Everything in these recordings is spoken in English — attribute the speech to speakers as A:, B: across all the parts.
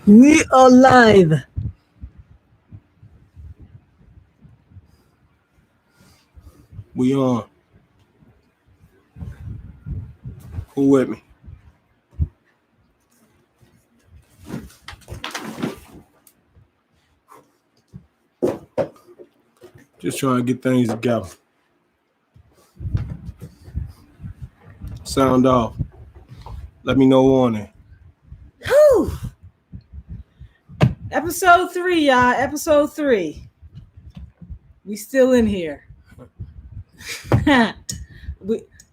A: We are live.
B: We on. Who with me? Just trying to get things together. Sound off. Let me know on it.
A: Whew. Episode 3, y'all. Episode 3. We still in here.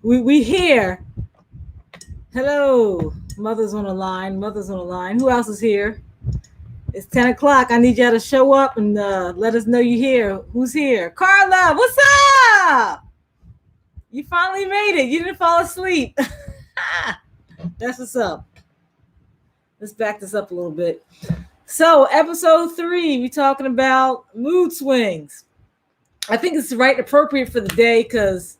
A: we here. Hello. Mother's on the line. Who else is here? It's 10 o'clock. I need y'all to show up and let us know you're here. Who's here? Carla, what's up? You finally made it. You didn't fall asleep. That's what's up. Let's back this up a little bit. So, episode 3, we're talking about mood swings. I think it's right appropriate for the day because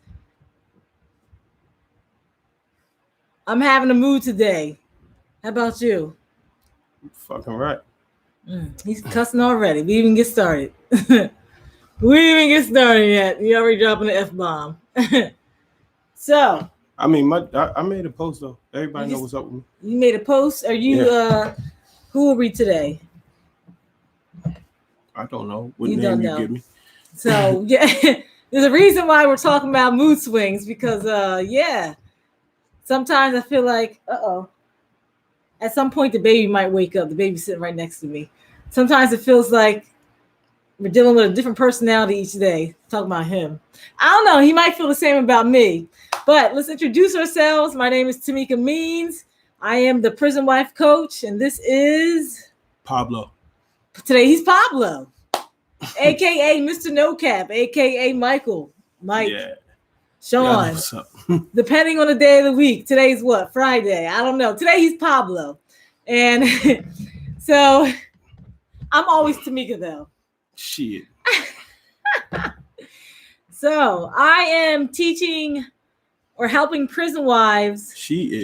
A: I'm having a mood today. How about you?
B: Fucking right.
A: He's cussing already. We even get started. We even get started yet. You already dropping the F-bomb. So.
B: I mean, I made a post though. Everybody know what's up with me.
A: You made a post? Are you, who are we today?
B: I don't know. What name you give me?
A: So, yeah, there's a reason why we're talking about mood swings because, sometimes I feel like, at some point the baby might wake up. The baby's sitting right next to me. Sometimes it feels like we're dealing with a different personality each day. Talking about him. I don't know. He might feel the same about me. But let's introduce ourselves. My name is Tamika Means. I am the prison wife coach, and this is
B: Pablo.
A: Today he's Pablo, aka Mr. No Cap, aka Michael, Mike, Sean. What's up? Depending on the day of the week. Today's what? Friday. I don't know. Today he's Pablo, and so I'm always Tamika though.
B: Shit.
A: So I am teaching or helping prison wives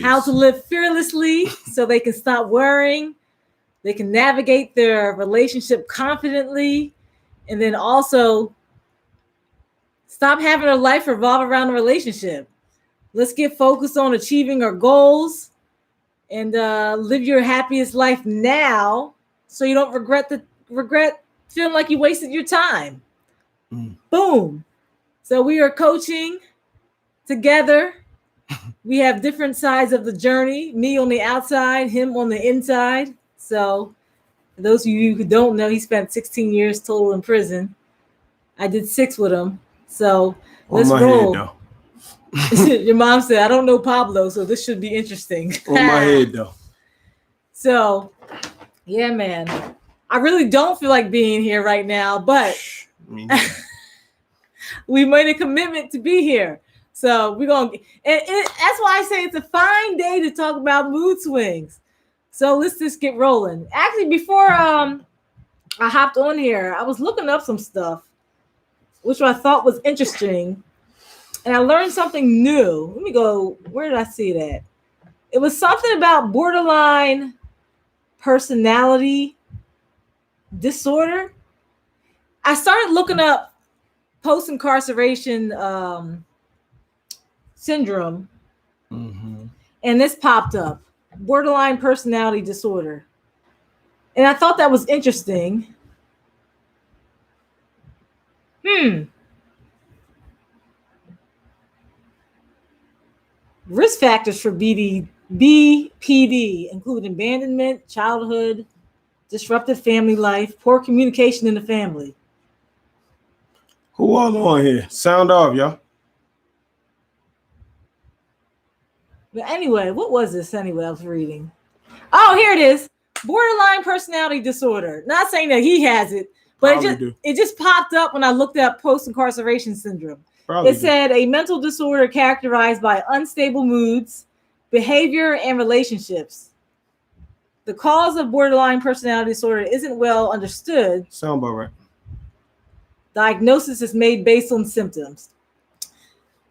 A: how to live fearlessly so they can stop worrying, they can navigate their relationship confidently, and then also stop having their life revolve around the relationship. Let's get focused on achieving our goals and live your happiest life now so you don't regret feeling like you wasted your time. Boom. So we are coaching together. We have different sides of the journey. Me on the outside, him on the inside. So for those of you who don't know, he spent 16 years total in prison. I did 6 with him. So let's roll. Your mom said, I don't know Pablo, so this should be interesting.
B: On my head, though.
A: So, yeah, man. I really don't feel like being here right now, but we made a commitment to be here. So we're going to, that's why I say it's a fine day to talk about mood swings. So let's just get rolling. Actually, before I hopped on here, I was looking up some stuff, which I thought was interesting. And I learned something new. Let me go, where did I see that? It was something about borderline personality disorder. I started looking up post-incarceration syndrome, and this popped up, borderline personality disorder. And I thought that was interesting. Risk factors for BPD include abandonment, childhood, disruptive family life, poor communication in the family.
B: Who all on here? Sound off, y'all.
A: But anyway, what was this anyway I was reading? Oh, here it is. Borderline personality disorder. Not saying that he has it, but it just popped up when I looked up post-incarceration syndrome. It said a mental disorder characterized by unstable moods, behavior, and relationships. The cause of borderline personality disorder isn't well understood.
B: Sound about right.
A: Diagnosis is made based on symptoms.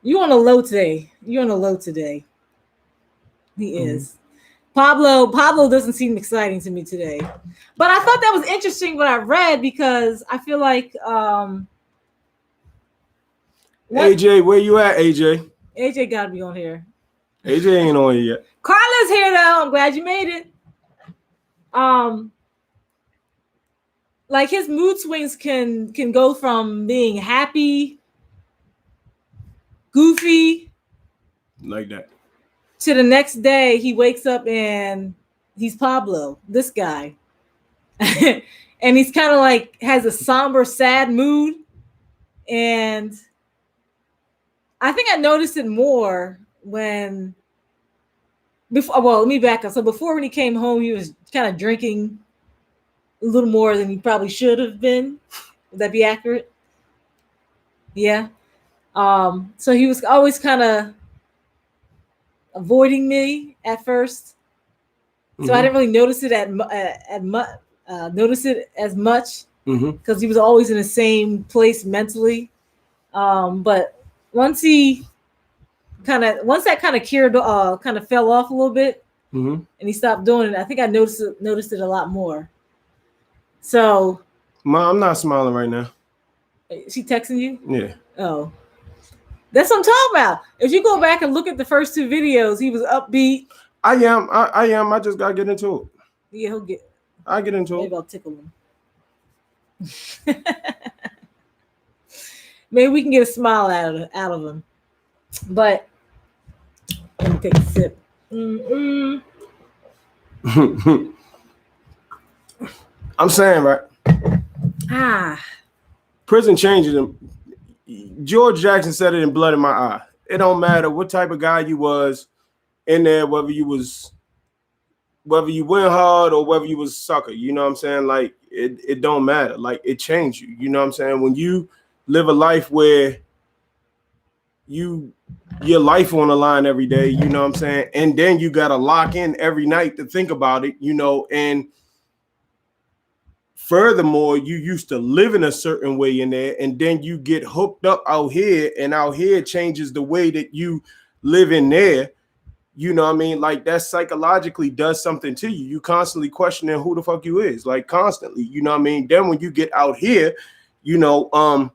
A: You on a low today. You're on a low today. He is. Pablo doesn't seem exciting to me today. But I thought that was interesting what I read because I feel like
B: AJ, where you at, AJ?
A: AJ gotta be on here.
B: AJ ain't on here yet.
A: Carla's here though. I'm glad you made it. Like his mood swings can go from being happy, goofy,
B: like that,
A: to the next day he wakes up and he's Pablo, this guy. And he's kind of like has a somber, sad mood. And I think I noticed it more when before. Well, let me back up. So before, when he came home, he was kind of drinking a little more than he probably should have been. Would that be accurate? Yeah. So he was always kind of avoiding me at first. So I didn't really notice it notice it as much because he was always in the same place mentally. But once that kind of cured, kind of fell off a little bit, and he stopped doing it, I think I noticed it a lot more. So,
B: Ma, I'm not smiling right now.
A: Is she texting you?
B: Yeah.
A: Oh, that's what I'm talking about. If you go back and look at the first two videos, he was upbeat.
B: I am. I just gotta get into it.
A: Yeah,
B: I get into it.
A: Maybe I'll tickle him. Maybe we can get a smile out of him. But let me take a sip.
B: I'm saying, right? Prison changes him. George Jackson said it in Blood in My Eye. It don't matter what type of guy you was in there, whether you went hard or whether you was a sucker. You know what I'm saying? Like it don't matter. Like it changed you. You know what I'm saying? When you live a life where your life on the line every day, you know what I'm saying? And then you got to lock in every night to think about it, you know, and furthermore, you used to live in a certain way in there, and then you get hooked up out here, and out here changes the way that you live in there. You know what I mean? Like that psychologically does something to you. You constantly questioning who the fuck you is, like constantly, you know what I mean? Then when you get out here, you know,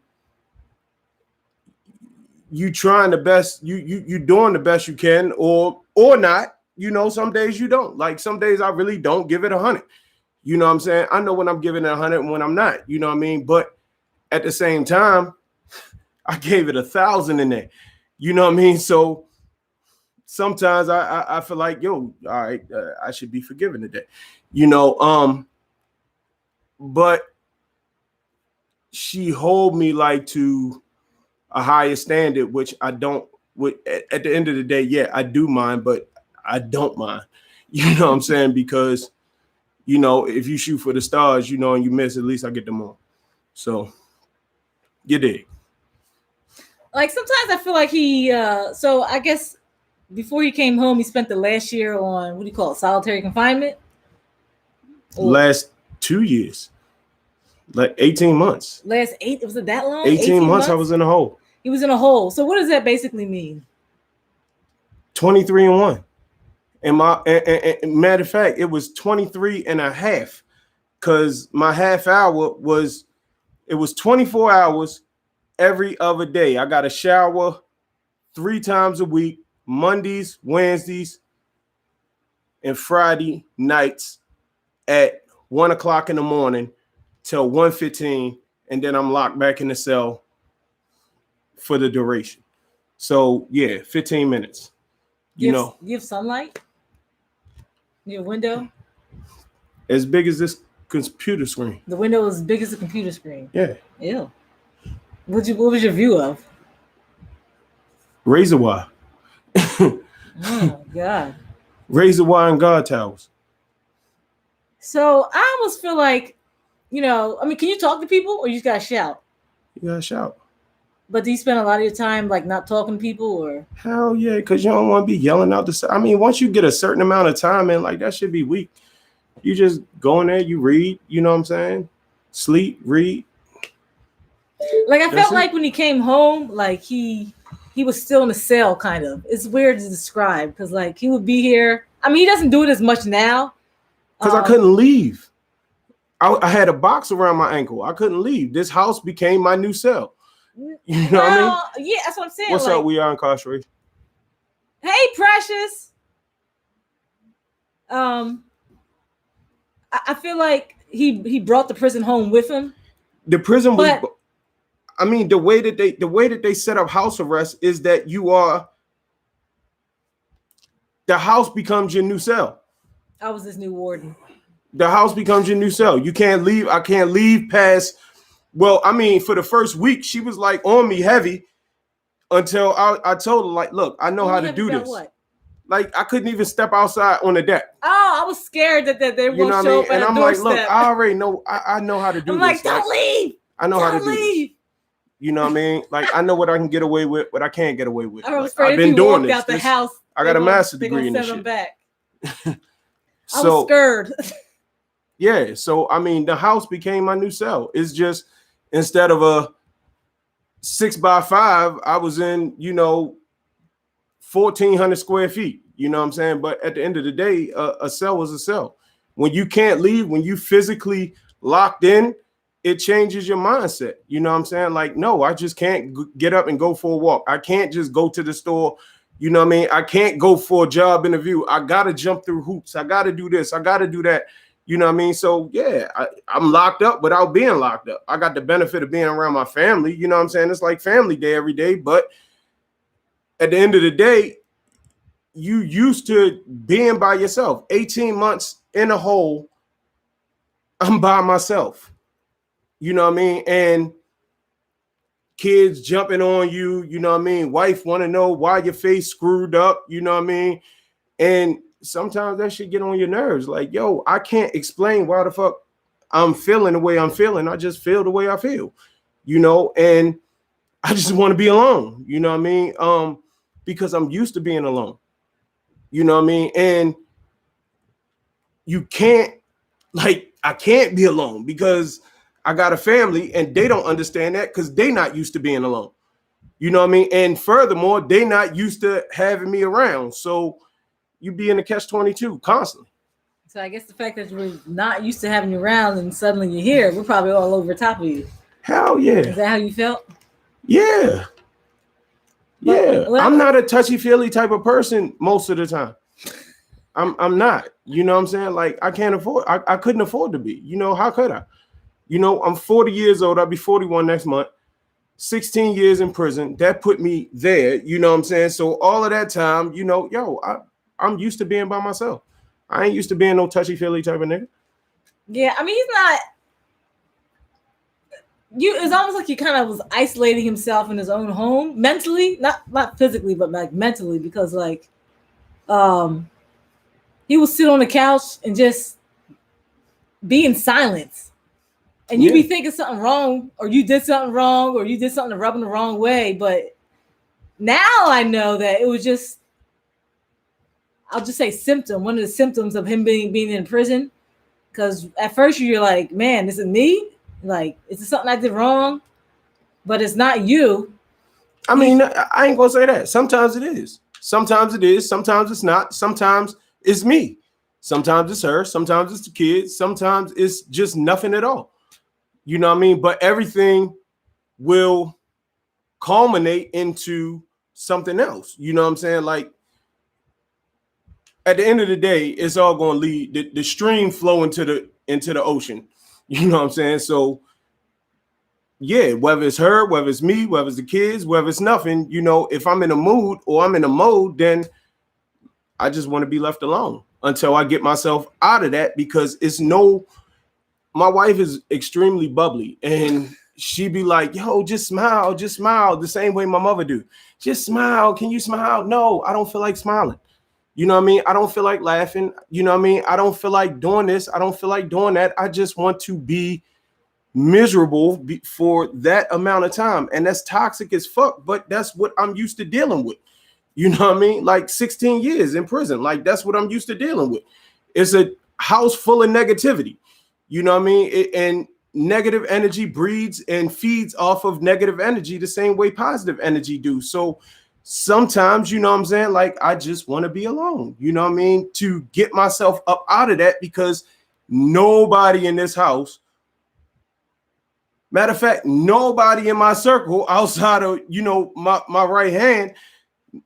B: you trying the best, you doing the best you can or not, you know, some days you don't. Like some days I really don't give it 100. You know what I'm saying? I know when I'm giving it 100 and when I'm not, you know what I mean? But at the same time, I gave it 1,000 in there. You know what I mean? So sometimes I feel like, yo, all right, I should be forgiven today. You know, but she hold me like to a higher standard, which I don't. At the end of the day, yeah, I do mind, but I don't mind. You know what I'm saying? Because you know, if you shoot for the stars, you know, and you miss, at least I get them all. So, you dig.
A: Like sometimes I feel like he, so I guess before he came home, he spent the last year on, what do you call it, solitary confinement?
B: Last 2 years. Like 18 months.
A: Was it that long?
B: 18 months I was in a hole.
A: He was in a hole. So what does that basically mean?
B: 23-1. And matter of fact, it was 23 and a half because my half hour was 24 hours every other day. I got a shower 3 times a week, Mondays, Wednesdays, and Friday nights at 1 o'clock in the morning till 1:15, and then I'm locked back in the cell for the duration. So yeah, 15 minutes. You
A: have sunlight? Your window?
B: As big as this computer screen.
A: The window is as big as the computer screen.
B: Yeah.
A: Ew. What was your view of?
B: Razor wire.
A: Oh God.
B: Razor wire and guard towers.
A: So I almost feel like, you know, I mean, can you talk to people or you just gotta shout?
B: You gotta shout.
A: But do you spend a lot of your time like not talking to people or?
B: Hell yeah, because you don't want to be yelling out the. I mean, once you get a certain amount of time in, like that should be weak. You just go in there, you read, you know what I'm saying? Sleep, read.
A: Like I felt like when he came home, like he was still in the cell, kind of. It's weird to describe because like he would be here. I mean, he doesn't do it as much now.
B: Because I couldn't leave. I had a box around my ankle. I couldn't leave. This house became my new cell. You know what I mean?
A: Yeah, that's what I'm saying.
B: What's up? We are incarceration.
A: Hey, Precious. I feel like he brought the prison home with him.
B: The prison was. I mean, the way that they set up house arrest is that the house becomes your new cell.
A: I was his new warden.
B: The house becomes your new cell. You can't leave. I can't leave past. Well, I mean, for the first week, she was like on me heavy until I told her, like, look, I know how to do this. What? Like, I couldn't even step outside on the deck.
A: Oh, I was scared that they won't show up at the doorstep. And I'm like, look,
B: I already know. I know how to do this.
A: I'm like, don't leave.
B: I know how to do this. You know what I mean? Like, I know what I can get away with, what I can't get away with.
A: I was afraid I've been doing this. Out the house,
B: I got a master's degree in this shit.
A: Back. I was scared.
B: Yeah, so I mean, the house became my new cell. It's just instead of a 6x5, I was in 1,400 square feet. You know what I'm saying? But at the end of the day, a cell was a cell. When you can't leave, when you physically locked in, it changes your mindset. You know what I'm saying? Like, no, I just can't get up and go for a walk. I can't just go to the store. You know what I mean? I can't go for a job interview. I got to jump through hoops. I got to do this. I got to do that. You know what I mean? So, yeah, I'm locked up without being locked up. I got the benefit of being around my family. You know what I'm saying? It's like family day every day. But at the end of the day, you used to being by yourself. 18 months in a hole, I'm by myself. You know what I mean? And kids jumping on you, you know what I mean? Wife want to know why your face screwed up, you know what I mean? And sometimes that shit get on your nerves. Like, yo, I can't explain why the fuck I'm feeling the way I'm feeling. I just feel the way I feel, and I just want to be alone, you know what I mean? Because I'm used to being alone, you know what I mean? And you can't, I can't be alone because I got a family and they don't understand that because they're not used to being alone. You know what I mean? And furthermore, they're not used to having me around. So you be in the catch-22 constantly.
A: So I guess the fact that you're not used to having you around and suddenly you're here, we're probably all over top of you.
B: Hell yeah.
A: Is that how you felt?
B: Yeah. Yeah. I'm not a touchy-feely type of person most of the time. I'm not. You know what I'm saying? Like, I can't afford, I couldn't afford to be. How could I? I'm 40 years old. I'll be 41 next month. 16 years in prison. That put me there. You know what I'm saying? So all of that time, I'm used to being by myself. I ain't used to being no touchy-feely type of nigga.
A: Yeah, I mean, he's not. It's almost like he kind of was isolating himself in his own home mentally, not physically, but like mentally, because he would sit on the couch and just be in silence. And you'd be thinking something wrong, or you did something wrong, or you did something to rub him the wrong way. But now I know that it was just, I'll just say symptom, one of the symptoms of him being in prison. Because at first you're like, man, this is me? Like, is it something I did wrong? But it's not you.
B: I mean, I ain't gonna say that. Sometimes it is. Sometimes it is. Sometimes it's not. Sometimes it's me. Sometimes it's her. Sometimes it's the kids. Sometimes it's just nothing at all. You know what I mean? But everything will culminate into something else. You know what I'm saying? Like, at the end of the day, it's all going to lead the stream flow into the ocean. You know what I'm saying? So, yeah, whether it's her, whether it's me, whether it's the kids, whether it's nothing, if I'm in a mood or I'm in a mode, then I just want to be left alone until I get myself out of that, because my wife is extremely bubbly and she be like, yo, just smile, the same way my mother do. Just smile. Can you smile? No, I don't feel like smiling. You know what I mean? I don't feel like laughing. You know what I mean? I don't feel like doing this. I don't feel like doing that. I just want to be miserable for that amount of time. And that's toxic as fuck, but that's what I'm used to dealing with. You know what I mean? Like 16 years in prison. Like, that's what I'm used to dealing with. It's a house full of negativity. You know what I mean? And negative energy breeds and feeds off of negative energy the same way positive energy do. So sometimes, you know what I'm saying, like I just want to be alone, you know what I mean, to get myself up out of that, because nobody in this house, matter of fact, nobody in my circle outside of, you know, my right hand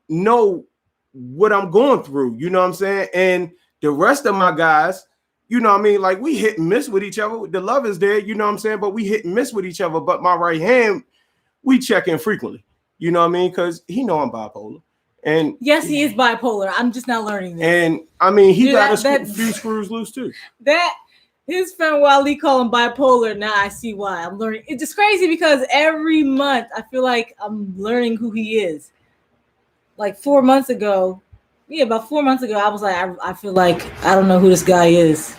B: know what I'm going through, you know what I'm saying? And the rest of my guys, you know what I mean, like we hit and miss with each other. The love is there, you know what I'm saying, but we hit and miss with each other. But my right hand, we check in frequently, you know what I mean, because he know I'm bipolar. And
A: yes, he is bipolar. I'm just not learning this.
B: And I mean, he got a few screws loose too.
A: That his friend Wally call him bipolar. Now I see why. I'm learning. It's just crazy because every month I feel like I'm learning who he is. Like 4 months ago, about 4 months ago, I was like, I feel like I don't know who this guy is.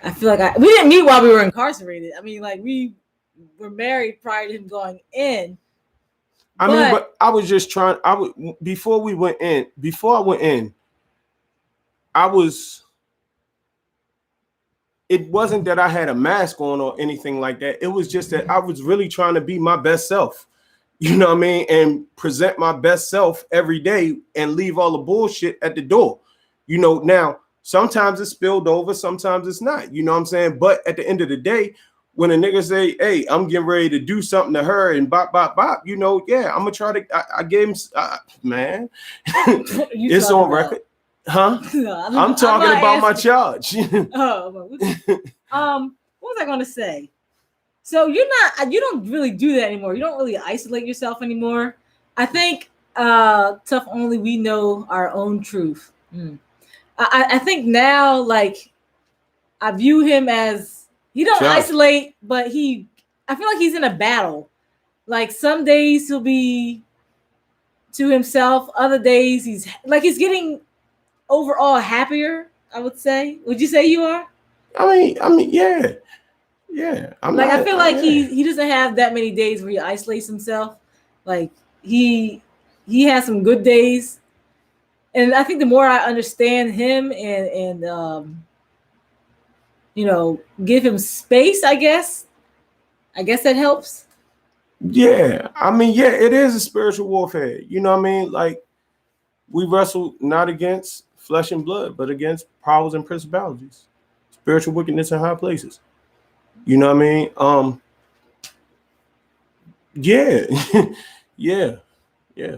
A: I feel like we didn't meet while we were incarcerated. I mean, like we were married prior to him going in.
B: But I was just trying. Before I went in, it wasn't that I had a mask on or anything like that. It was just that I was really trying to be my best self, you know what I mean? And present my best self every day and leave all the bullshit at the door. You know, now, sometimes it's spilled over, sometimes it's not, you know what I'm saying? But at the end of the day, when a nigga say, hey, I'm getting ready to do something to her and bop, bop, bop, you know, yeah, I'm going to try to, I gave him, man, it's on record. Huh? No, I'm talking about my charge.
A: What was I going to say? So you don't really do that anymore. You don't really isolate yourself anymore. I think tough only we know our own truth. I think now, like, I view him as, he don't isolate, but I feel like he's in a battle. Like some days he'll be to himself. Other days he's getting overall happier, I would say. Would you say you are?
B: I mean, yeah. Yeah.
A: I feel like he doesn't have that many days where he isolates himself. Like he has some good days. And I think the more I understand him and you know, give him space, I guess that helps.
B: Yeah. I mean, yeah, it is a spiritual warfare. You know what I mean? Like we wrestle not against flesh and blood, but against powers and principalities, spiritual wickedness in high places. You know what I mean? Yeah. Yeah.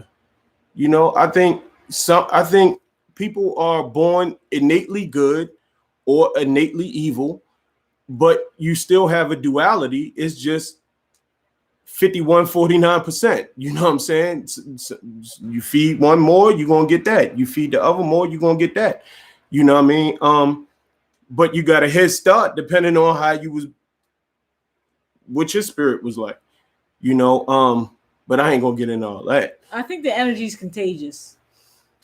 B: You know, I think people are born innately good or innately evil, but you still have a duality. It's just 51-49%. You know what I'm saying? So you feed one more, you're gonna get that. You feed the other more, you're gonna get that. You know what I mean? But you got a head start depending on how you was, what your spirit was like. You know, but I ain't gonna get into all that.
A: I think the energy is contagious.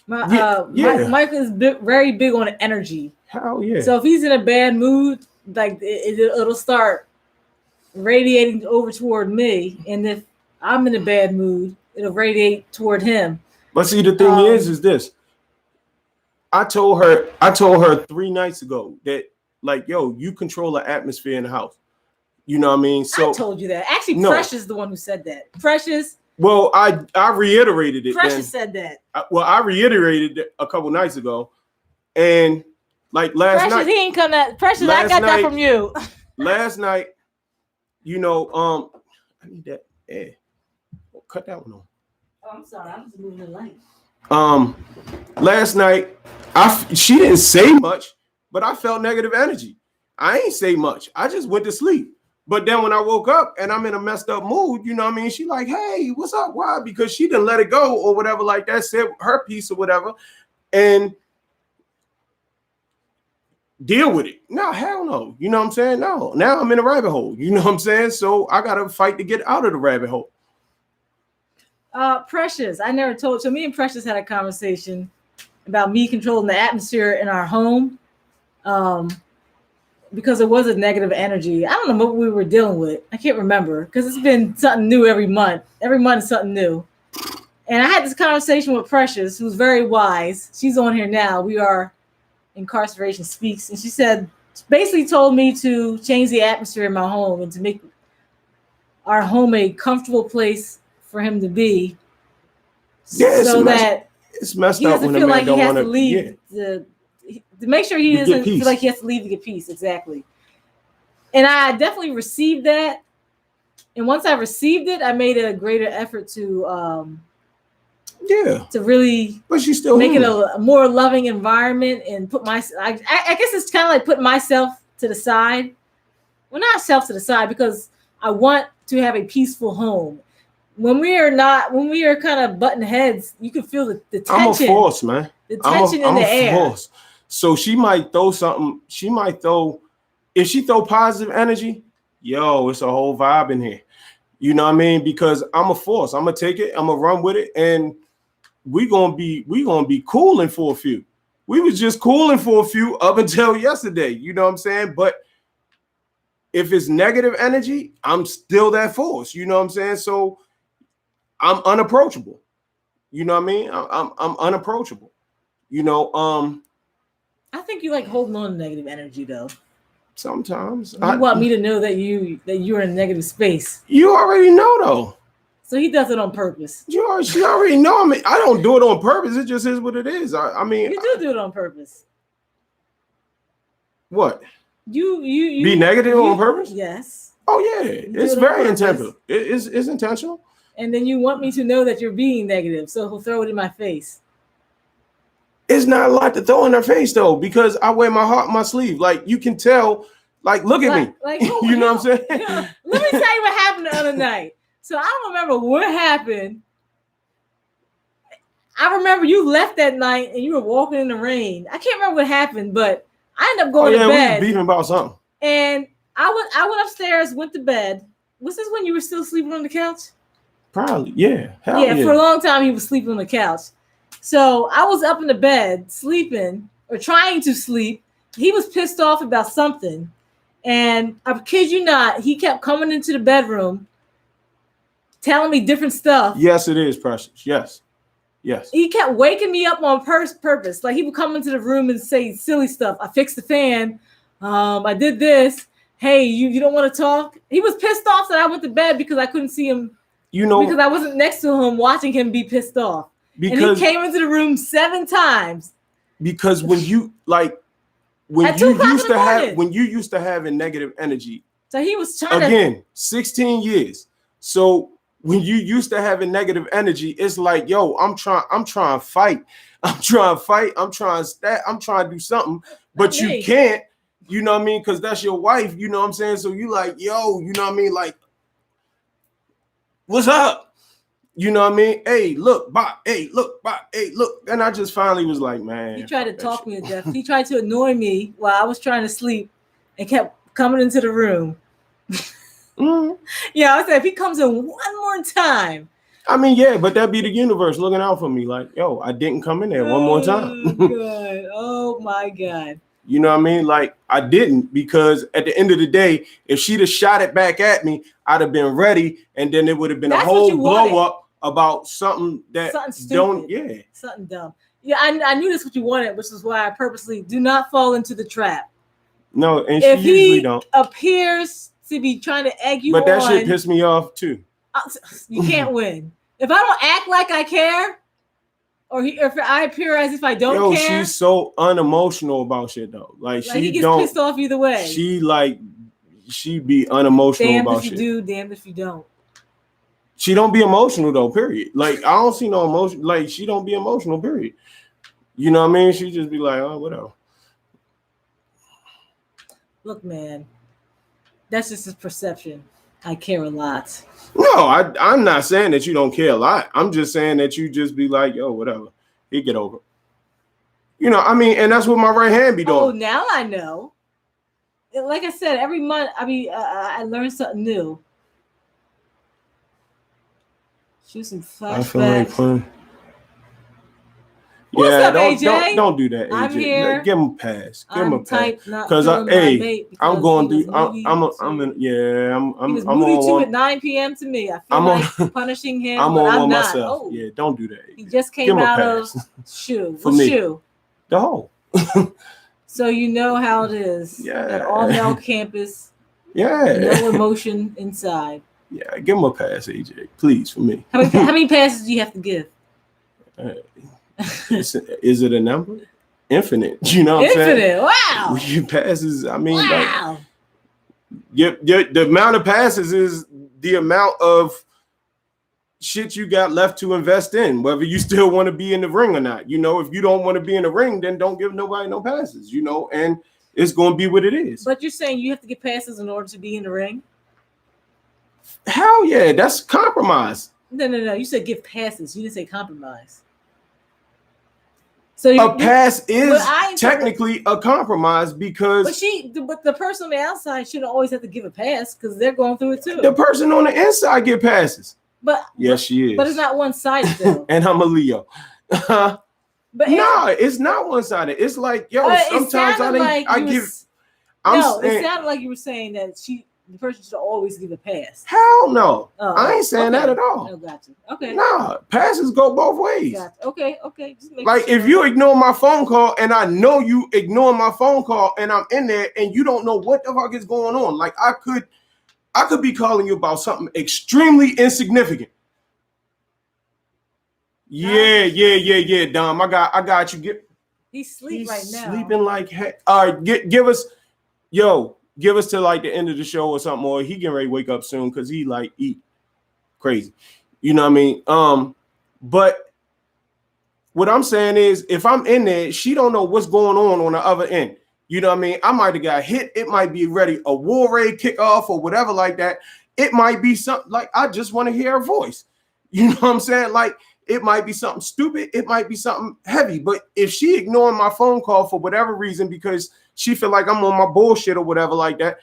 A: Mike is very big on energy.
B: Hell yeah.
A: So if he's in a bad mood, like it'll start radiating over toward me, and if I'm in a bad mood, it'll radiate toward him.
B: But see, the thing is this. I told her 3 nights ago that, like, yo, you control the atmosphere in the house. You know what I mean? So
A: I told you that. Actually, no. Precious is the one who said that. Precious.
B: Well, I reiterated it.
A: Precious said that.
B: I reiterated it a couple nights ago, and like last night,
A: he ain't come that. Precious, I got that from you.
B: Last night, you know, I need that. Yeah, cut that one off.
A: Oh, I'm sorry. I'm just moving the light.
B: Last night, she didn't say much, but I felt negative energy. I ain't say much. I just went to sleep. But then when I woke up and I'm in a messed up mood, you know what I mean? She like, hey, what's up? Why? Because she didn't let it go or whatever like that, said her piece or whatever, and deal with it. No, hell no. You know what I'm saying? No. Now I'm in a rabbit hole. You know what I'm saying? So I got to fight to get out of the rabbit hole.
A: Precious, I never told. So me and Precious had a conversation about me controlling the atmosphere in our home. Because it was a negative energy. I don't know what we were dealing with. I can't remember because it's been something new every month. Every month is something new. And I had this conversation with Precious, who's very wise. She's on here now. We are Incarceration Speaks. And she basically told me to change the atmosphere in my home and to make our home a comfortable place for him to be.
B: Yeah,
A: so that
B: it's messed up when a man
A: like
B: don't want
A: to leave to make sure he doesn't feel like he has to leave to get peace. Exactly. And I definitely received that. And once I received it, I made a greater effort to really
B: but she's still
A: make it a more loving environment and put I guess it's kind of like putting myself to the side. Well, not self to the side, because I want to have a peaceful home. When we are kind of butting heads, you can feel the tension.
B: I'm a force, man.
A: The tension in the air.
B: Force. So she might throw something. If she throw positive energy, yo, it's a whole vibe in here. You know what I mean? Because I'm a force. I'm gonna take it. I'm gonna run with it, and we gonna be cooling for a few. We was just cooling for a few up until yesterday. You know what I'm saying? But if it's negative energy, I'm still that force. You know what I'm saying? So I'm unapproachable. You know what I mean? I'm unapproachable. You know,
A: I think you like holding on to negative energy though.
B: Sometimes
A: you want me to know that you're in a negative space.
B: You already know though.
A: So he does it on purpose.
B: She already know. I mean, I don't do it on purpose. It just is what it is. I mean,
A: you do it on purpose.
B: What?
A: You
B: be negative on purpose?
A: Yes.
B: Oh yeah, it's very intentional. It's intentional.
A: And then you want me to know that you're being negative, so he'll throw it in my face.
B: It's not a lot to throw in her face though, because I wear my heart on my sleeve. Like you can tell. Like look at me.
A: Like
B: you know what I'm saying?
A: Let me tell you what happened the other night. So I don't remember what happened. I remember you left that night and you were walking in the rain. I can't remember what happened, but I ended up going to bed.
B: We were beefing about something.
A: And I went upstairs, went to bed. Was this when you were still sleeping on the couch?
B: Probably, yeah.
A: Hell yeah. For a long time, he was sleeping on the couch. So I was up in the bed, sleeping or trying to sleep. He was pissed off about something. And I kid you not, he kept coming into the bedroom, telling me different stuff.
B: Yes, it is, Precious. Yes.
A: He kept waking me up on purpose. Like he would come into the room and say silly stuff. I fixed the fan. I did this. Hey, you don't want to talk? He was pissed off that I went to bed because I couldn't see him. Because I wasn't next to him watching him be pissed off. And he came into the room 7 times. Because
B: when you used to have a negative energy.
A: So he was trying
B: again, 16 years. So when you used to have a negative energy, it's like, yo, I'm trying to fight. I'm trying to do something, but you can't, you know what I mean? Because that's your wife, you know what I'm saying? So you like, yo, you know what I mean? Like, what's up? You know what I mean? Hey, look, bop. Hey, look, bop. Hey, look. And I just finally was like, man.
A: He tried to talk me to death. He tried to annoy me while I was trying to sleep and kept coming into the room. Yeah, I said, if he comes in one more time.
B: I mean, yeah, but that'd be the universe looking out for me. Like, yo, I didn't come in there one more time.
A: God. Oh, my God.
B: You know what I mean? Like, I didn't, because at the end of the day, if she'd have shot it back at me, I'd have been ready, and then it would have been a whole blow up about something that
A: something dumb. Yeah, I knew this what you wanted, which is why I purposely do not fall into the trap.
B: No, and if she usually don't.
A: Appears to be trying to egg you
B: but that shit pissed me off too.
A: You can't win. If I don't act like I care, or if I appear as if I don't care.
B: She's so unemotional about shit though. Like
A: he gets pissed off either way.
B: She be unemotional about shit.
A: Damned if you do, damned if you don't.
B: She don't be emotional though, period. Like I don't see no emotion. Like she don't be emotional, period. You know what I mean? She just be like, oh, whatever.
A: Look, man, that's just his perception. I care a lot.
B: No, I'm not saying that you don't care a lot. I'm just saying that you just be like, yo, whatever. He get over it. You know, I mean, and that's what my right hand be doing.
A: Oh, now I know. Like I said, every month, I learn something new. Shoot some flashbacks. I feel like fun. What's up, AJ?
B: Don't do that, AJ.
A: I'm here.
B: Give him a pass. Give him a pass.
A: Because
B: I'm going through. I'm
A: on at 9 p.m. to me. I feel like punishing him.
B: I'm on one myself. Oh. Yeah, don't do that. AJ.
A: He just came out of shoe.
B: For me. Shoe? The hole.
A: So you know how it is.
B: Yeah.
A: At all male campus.
B: Yeah.
A: No emotion inside.
B: Yeah, give him a pass, AJ. Please, for me.
A: How many passes do you have to give?
B: Is it a number? Infinite. You know what I'm saying?
A: Infinite. Wow.
B: Your passes. I mean,
A: wow.
B: The amount of passes is the amount of shit you got left to invest in, whether you still want to be in the ring or not. You know, if you don't want to be in the ring, then don't give nobody no passes, you know, and it's going to be what it is.
A: But you're saying you have to get passes in order to be in the ring?
B: Hell yeah, that's compromise.
A: No. You said give passes. You didn't say compromise. So
B: a pass is technically a compromise because
A: but the person on the outside shouldn't always have to give a pass because they're going through it too.
B: The person on the inside get passes.
A: But
B: yes, she is.
A: But it's not one-sided though.
B: And I'm a Leo.
A: But
B: no, it's not one-sided. It's like, yo, sometimes it
A: sounded like you were saying that the person should always give a pass.
B: Hell no. I ain't saying that at all.
A: Oh, gotcha. Okay.
B: Nah, passes go both ways.
A: Gotcha. Okay. Just
B: like if you ignore my phone call and I know you ignore my phone call and I'm in there and you don't know what the fuck is going on. Like I could be calling you about something extremely insignificant. Yeah, Dom. I got you.
A: He's sleeping right now.
B: Sleeping like heck. All right, give us to like the end of the show or something, or he getting ready to wake up soon because he like eat crazy. You know what I mean? But what I'm saying is if I'm in there, she don't know what's going on the other end. You know what I mean? I might have got hit. It might be ready a war raid kickoff or whatever like that. It might be something like I just want to hear her voice. You know what I'm saying? Like it might be something stupid. It might be something heavy. But if she ignoring my phone call for whatever reason because she feel like I'm on my bullshit or whatever like that,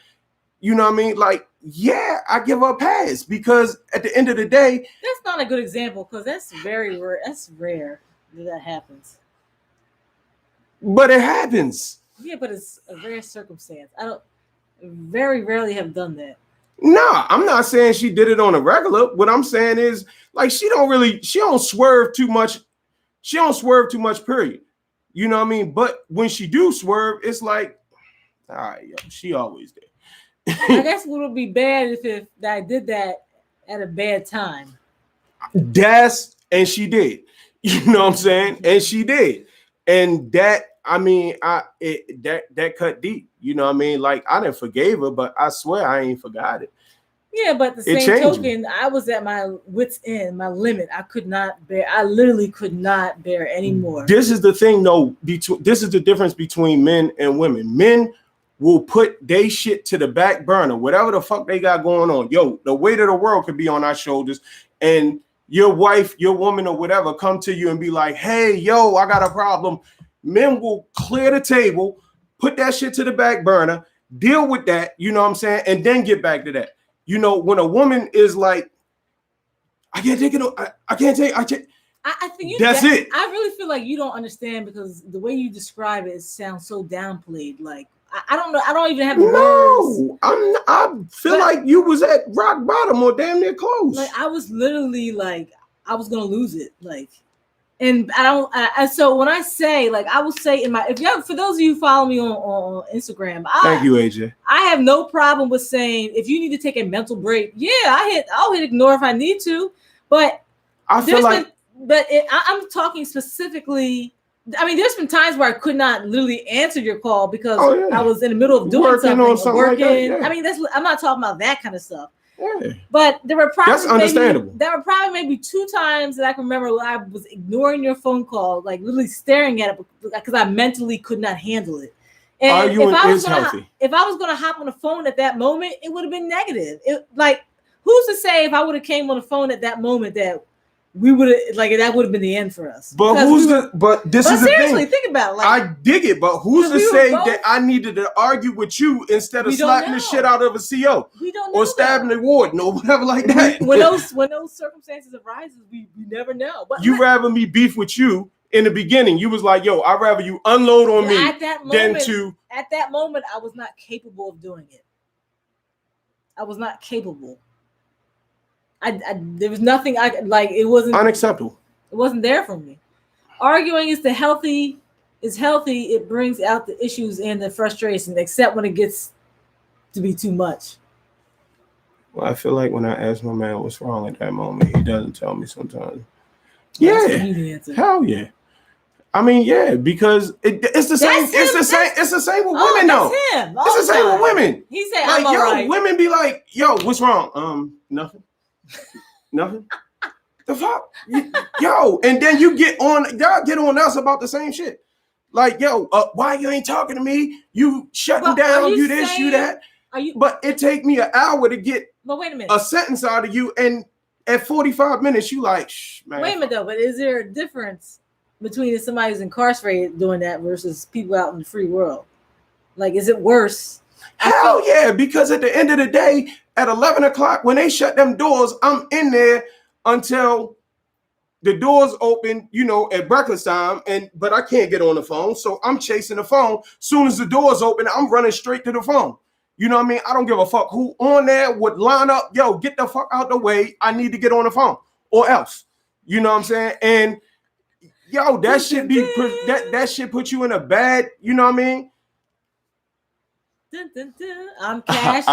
B: you know what I mean? Like, yeah, I give her a pass because at the end of the day,
A: that's not a good example because that's very rare. That's rare that happens.
B: But it happens.
A: Yeah, but it's a rare circumstance. I very rarely have done that.
B: Nah, I'm not saying she did it on a regular. What I'm saying is like she don't swerve too much. She don't swerve too much, period. You know what I mean? But when she do swerve, it's like, all right, yo, she always there.
A: I guess what would be bad if I did that at a bad time.
B: And she did. You know what I'm saying? And she did. And that, I mean, that cut deep. You know what I mean? Like I didn't forgave her, but I swear I ain't forgot it.
A: Yeah, but the same token, I was at my wit's end, my limit. I literally could not bear anymore.
B: This is the thing, though. This is the difference between men and women. Men will put they shit to the back burner, whatever the fuck they got going on. Yo, the weight of the world could be on our shoulders, and your wife, your woman, or whatever come to you and be like, "Hey, yo, I got a problem." Men will clear the table, put that shit to the back burner, deal with that. You know what I'm saying, and then get back to that. You know, when a woman is like, I can't take it. I can't.
A: I think
B: that's it.
A: I really feel like you don't understand because the way you describe it sounds so downplayed. Like I don't know. I don't even have the words.
B: I feel like you was at rock bottom or damn near close.
A: Like I was literally like I was gonna lose it. Like, and I don't. So when I say like I will say for those of you who follow me on Instagram,
B: thank you, AJ.
A: I have no problem with saying if you need to take a mental break. Yeah, I'll hit ignore if I need to, but I'm talking specifically. I mean, there's been times where I could not literally answer your call because I was in the middle of doing something
B: like that, yeah.
A: I mean, I'm not talking about that kind of stuff. Yeah. But there were probably
B: that's understandable.
A: There were probably maybe 2 times that I can remember where I was ignoring your phone call, like literally staring at it because I mentally could not handle it. And if I was going to hop on the phone at that moment, it would have been negative. Who's to say if I would have came on the phone at that moment that we would have that would have been the end for us.
B: But this is
A: seriously,
B: the thing.
A: Think about it.
B: Like, I dig it, but who's to say that I needed to argue with you instead of slapping the shit out of a CO?
A: We don't know.
B: Or stabbing the warden or whatever like that.
A: When those circumstances arises, we never know. But
B: you rather me beef with you in the beginning. You was like, yo, I'd rather you unload on me
A: at that moment, I was not capable of doing it. I was not capable. There was nothing it wasn't
B: unacceptable.
A: It wasn't there for me. Arguing is healthy. It brings out the issues and the frustration, except when it gets to be too much.
B: Well, I feel like when I ask my man what's wrong at that moment, he doesn't tell me sometimes. Yeah, hell yeah. I mean, yeah, because it's the same. It's the same with women, though. It's the same with women.
A: He said,
B: like,
A: I'm all right.
B: Women be like, yo, what's wrong? Nothing. Nothing. The fuck? Yo, and then y'all get on us about the same shit. Like, yo, why you ain't talking to me? You shutting down, you this, you that. But it take me an hour to get a sentence out of you, and at 45 minutes, you like, man.
A: Wait a minute, though, but is there a difference between somebody who's incarcerated doing that versus people out in the free world? Like, is it worse?
B: Hell yeah, because at the end of the day, at 11 o'clock, when they shut them doors, I'm in there until the doors open, at breakfast time, but I can't get on the phone, so I'm chasing the phone. Soon as the doors open, I'm running straight to the phone. You know what I mean? I don't give a fuck who on there would line up. Yo, get the fuck out the way. I need to get on the phone or else. You know what I'm saying? And yo, that shit put you in a bad, you know what I mean?
A: I'm cash.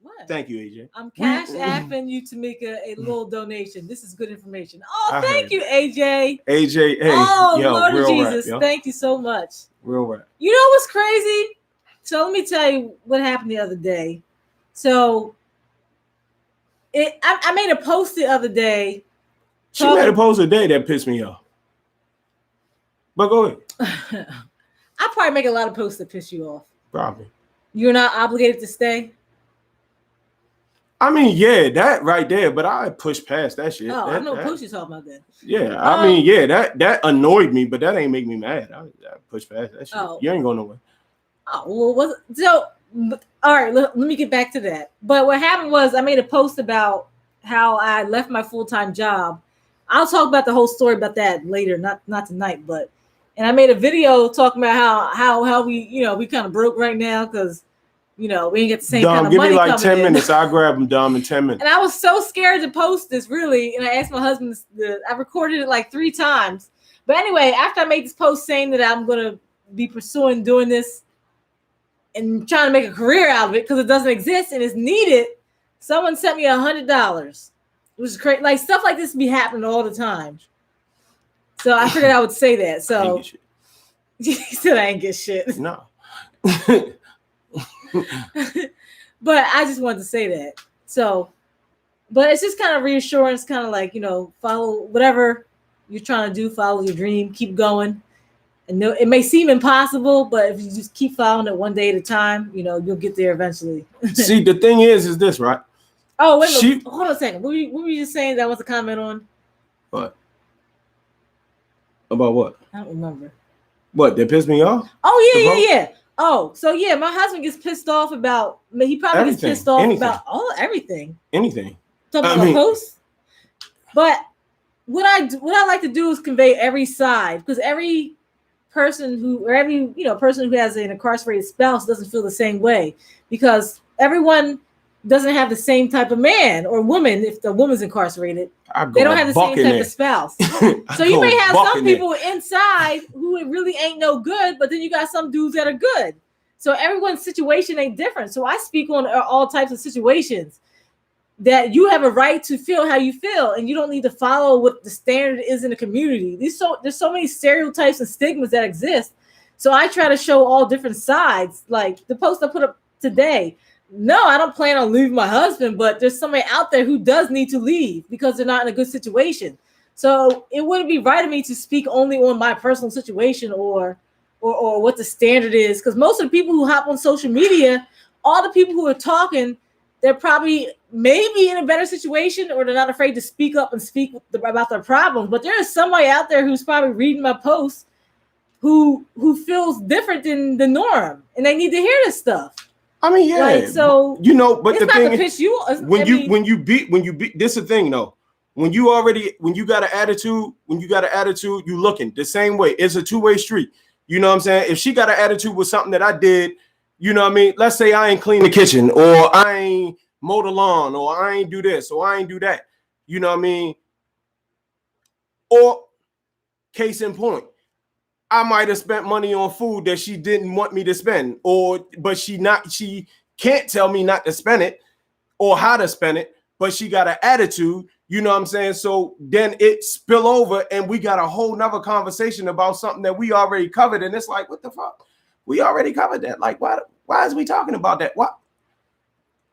B: What? Thank you, AJ.
A: I'm cash apping you to make a little donation. This is good information. Oh, thank you, AJ.
B: AJ, hey.
A: Oh, Lord Jesus. Thank you so much.
B: Real rap.
A: You know what's crazy? So let me tell you what happened the other day. So I made a post the other day.
B: She made a post a day that pissed me off. But go ahead.
A: I probably make a lot of posts that piss you off.
B: Probably.
A: You're not obligated to stay?
B: I mean, yeah, that right there, but I pushed past that shit.
A: Oh, I know what post you're talking about then.
B: Yeah, I mean, yeah, that annoyed me, but that ain't make me mad. I pushed past that shit.
A: Oh.
B: You ain't going nowhere.
A: Oh, well, all right, let me get back to that. But what happened was I made a post about how I left my full-time job. I'll talk about the whole story about that later, not tonight, and I made a video talking about how we, we kind of broke right now because, we ain't get the same kind of money.
B: Give me like 10 minutes. I'll grab them, Dom, in 10 minutes.
A: And I was so scared to post this, really. And I asked my husband, I recorded it like 3 times. But anyway, after I made this post saying that I'm going to be pursuing doing this and trying to make a career out of it because it doesn't exist and it's needed, someone sent me $100. Which is crazy. Like, stuff like this be happening all the time. So I figured I would say that. So he said I ain't get shit.
B: No.
A: But I just wanted to say that. So, but it's just kind of reassurance, kind of like, follow whatever you're trying to do, follow your dream, keep going. And it may seem impossible, but if you just keep following it one day at a time, you'll get there eventually.
B: See, the thing is this, right?
A: Oh, wait a minute. Hold on a second. What were you just saying that was a comment on?
B: What? About what?
A: I don't remember.
B: What? That pissed me off?
A: Oh, yeah. Oh, so yeah, my husband gets pissed off about. He probably gets pissed off about everything.
B: Anything.
A: Talking about posts. But what I like to do is convey every side, because every person who person who has an incarcerated spouse doesn't feel the same way, because everyone doesn't have the same type of man or woman. If the woman's incarcerated, they don't have the same type of spouse. So you may have some people inside who it really ain't no good, but then you got some dudes that are good. So everyone's situation ain't different. So I speak on all types of situations that you have a right to feel how you feel, and you don't need to follow what the standard is in the community. There's so many stereotypes and stigmas that exist. So I try to show all different sides. Like the post I put up today. No, I don't plan on leaving my husband, but there's somebody out there who does need to leave because they're not in a good situation. So it wouldn't be right of me to speak only on my personal situation or what the standard is. Because most of the people who hop on social media, all the people who are talking, they're probably maybe in a better situation, or they're not afraid to speak up and speak about their problems. But there is somebody out there who's probably reading my posts who feels different than the norm, and they need to hear this stuff.
B: I mean, yeah.
A: Like, so
B: but the thing
A: is,
B: when you beat, this is the thing though. When you got an attitude, you looking the same way. It's a two-way street. You know what I'm saying? If she got an attitude with something that I did, you know what I mean? Let's say I ain't clean the kitchen, or I ain't mow the lawn, or I ain't do this, or I ain't do that. You know what I mean? Or case in point, I might have spent money on food that she didn't want me to spend, but she can't tell me not to spend it or how to spend it, but she got an attitude. You know what I'm saying? So then it spill over and we got a whole nother conversation about something that we already covered. And it's like, what the fuck? We already covered that. Like, why is we talking about that? What?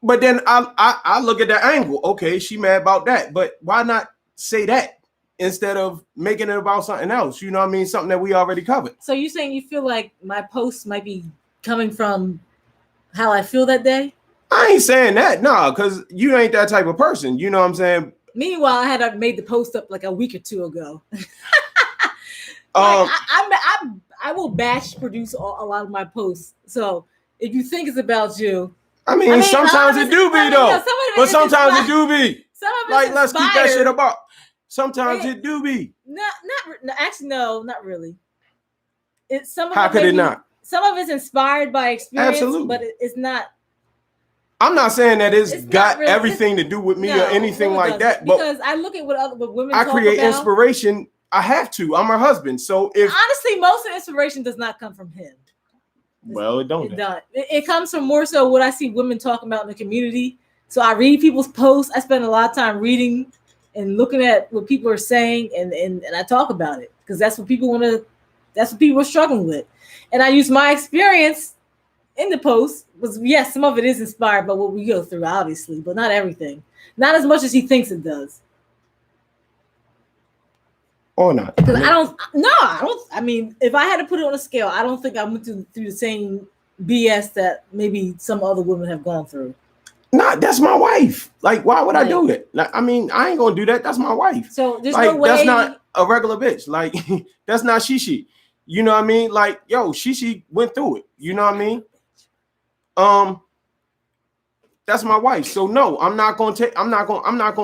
B: But then I look at that angle. Okay, she mad about that. But why not say that instead of making it about something else? You know what I mean? Something that we already covered.
A: So you saying you feel like my posts might be coming from how I feel that day?
B: I ain't saying that, nah, because you ain't that type of person. You know what I'm saying?
A: Meanwhile, I had made the post up like a week or two ago. I will batch produce a lot of my posts. So if you think it's about you,
B: I mean sometimes it do be though. But sometimes it do be. Like, let's keep that shit about. Sometimes it do be.
A: Actually, no, not really.
B: How could it not?
A: Some of it's inspired by experience,
B: absolutely,
A: but it's not.
B: I'm not saying that it's got really, everything to do with me or anything like that. But
A: because I look at what women
B: I create
A: about.
B: Inspiration. I have to. I'm her husband. So if
A: honestly, most of the inspiration does not come from him.
B: Well, it don't.
A: It comes from more so what I see women talking about in the community. So I read people's posts. I spend a lot of time reading and looking at what people are saying, and I talk about it because that's what people want to. That's what people are struggling with, and I use my experience in the post. Was yes, some of it is inspired by what we go through, obviously, but not everything. Not as much as he thinks it does.
B: Or not.
A: Because I don't. I mean, if I had to put it on a scale, I don't think I went through the same BS that maybe some other women have gone through.
B: Nah, that's my wife. Like, why would I do it? Like, I mean, I ain't gonna do that. That's my wife.
A: So there's
B: like,
A: no way.
B: That's not a regular bitch. Like, that's not Shishi. You know what I mean? Like, yo, Shishi went through it. You know what I mean? That's my wife. So no, I'm not gonna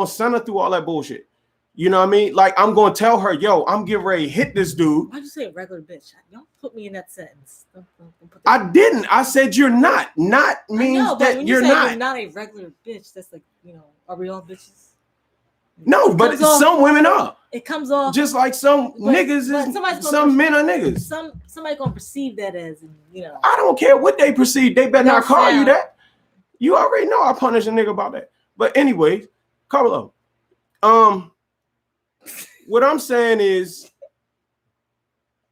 B: send her through all that bullshit. You know what I mean? Like, I'm gonna tell her, yo, I'm getting ready to hit this dude.
A: Why'd you say a regular bitch? Don't put me in that sentence. Don't put that
B: I didn't. I said you're not. Not means that
A: when
B: you're
A: not. You're not a regular bitch. That's like, are we all bitches?
B: No, but some women are.
A: It comes off
B: just like some niggas is. Some men are niggas.
A: Somebody gonna perceive that as,
B: I don't care what they perceive. They better not call you that. You already know I punish a nigga about that. But anyway, Carlo. What I'm saying is,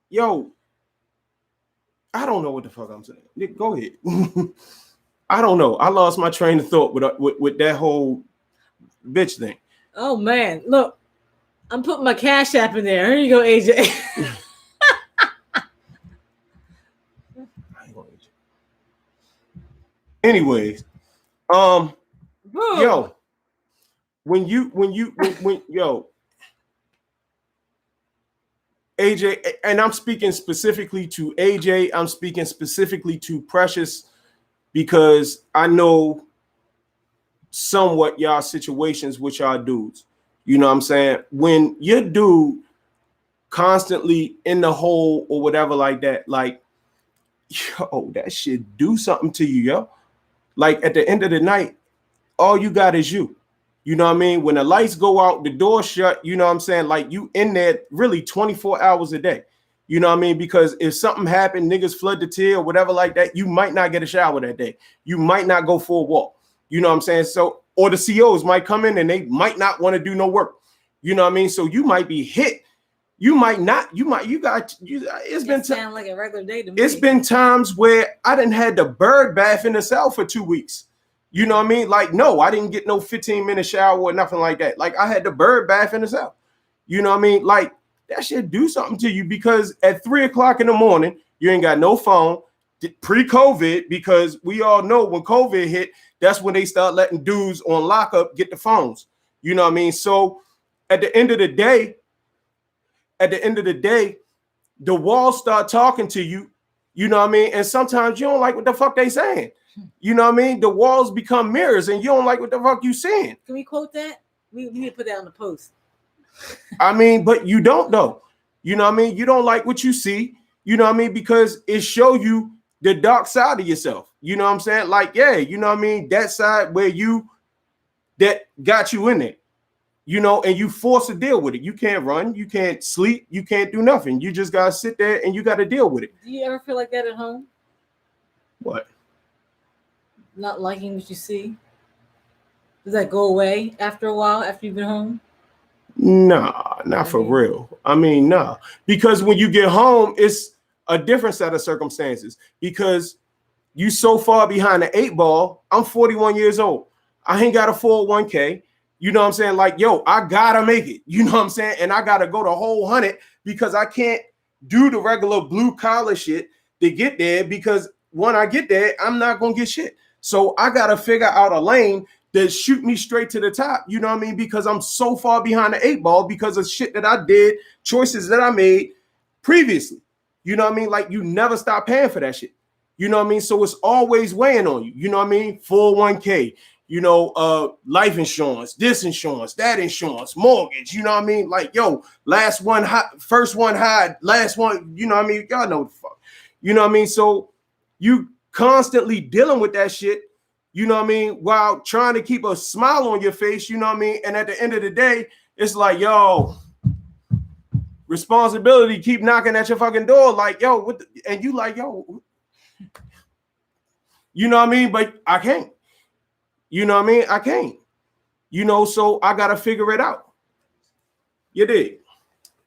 B: yo, I don't know what the fuck I'm saying. Nick, go ahead. I don't know. I lost my train of thought with that whole bitch thing.
A: Oh man, look, I'm putting my Cash App in there. Here you go, AJ.
B: Anyways, yo, when yo, AJ, and I'm speaking specifically to AJ, I'm speaking specifically to Precious, because I know somewhat y'all situations with y'all dudes. You know what I'm saying? When your dude constantly in the hole or whatever like that, like, yo, that shit do something to you, yo. Like, at the end of the night, all you got is you. You know what I mean? When the lights go out, the door shut, you know what I'm saying? Like, you in there really 24 hours a day. You know what I mean? Because if something happened, niggas flood the tier or whatever like that, you might not get a shower that day. You might not go for a walk. You know what I'm saying? So, or the COs might come in and they might not want to do no work. You know what I mean? So you might be hit. You might not. It's been
A: sound like a regular day to me.
B: It's been times where I didn't had the bird bath in the cell for 2 weeks. You know what I mean? Like, no, I didn't get no 15-minute shower or nothing like that. Like, I had the bird bath in the cell. You know what I mean? Like, that should do something to you, because at 3:00 in the morning, you ain't got no phone. Pre-COVID, because we all know when COVID hit, that's when they start letting dudes on lockup get the phones. You know what I mean? So at the end of the day, the walls start talking to you. You know what I mean? And sometimes you don't like what the fuck they saying. You know what I mean? The walls become mirrors and you don't like what the fuck you saying.
A: Can we quote that? We need to put that on the post.
B: I mean, but you don't though. You know what I mean? You don't like what you see. You know what I mean? Because it show you the dark side of yourself. You know what I'm saying? Like, yeah, you know what I mean? That side where that got you in it. You know, and you forced to deal with it. You can't run, you can't sleep, you can't do nothing. You just gotta sit there and you gotta deal with it.
A: Do you ever feel like that at home?
B: What?
A: Not liking what you see? Does that go away after a while, after you've been home?
B: Nah, not for real. I mean, nah. Because when you get home, it's a different set of circumstances. Because you so far behind the 8 ball. I'm 41 years old. I ain't got a 401k. You know what I'm saying? Like, yo, I gotta make it. You know what I'm saying? And I gotta go the whole 100 because I can't do the regular blue collar shit to get there, because when I get there, I'm not gonna get shit. So I gotta figure out a lane that shoot me straight to the top. You know what I mean? Because I'm so far behind the 8 ball because of shit that I did, choices that I made previously. You know what I mean? Like, you never stop paying for that shit. You know what I mean? So it's always weighing on you. You know what I mean? 401k, you know, life insurance, this insurance, that insurance, mortgage. You know what I mean? Like, yo, last one high, first one high, last one. You know what I mean? Y'all know the fuck. You know what I mean? So you constantly dealing with that shit. You know what I mean? While trying to keep a smile on your face. You know what I mean? And at the end of the day, it's like, yo, responsibility keep knocking at your fucking door. Like, yo, what? And you like, yo. You know what I mean? But I can't. You know what I mean? I can't. You know, so I got to figure it out. You did.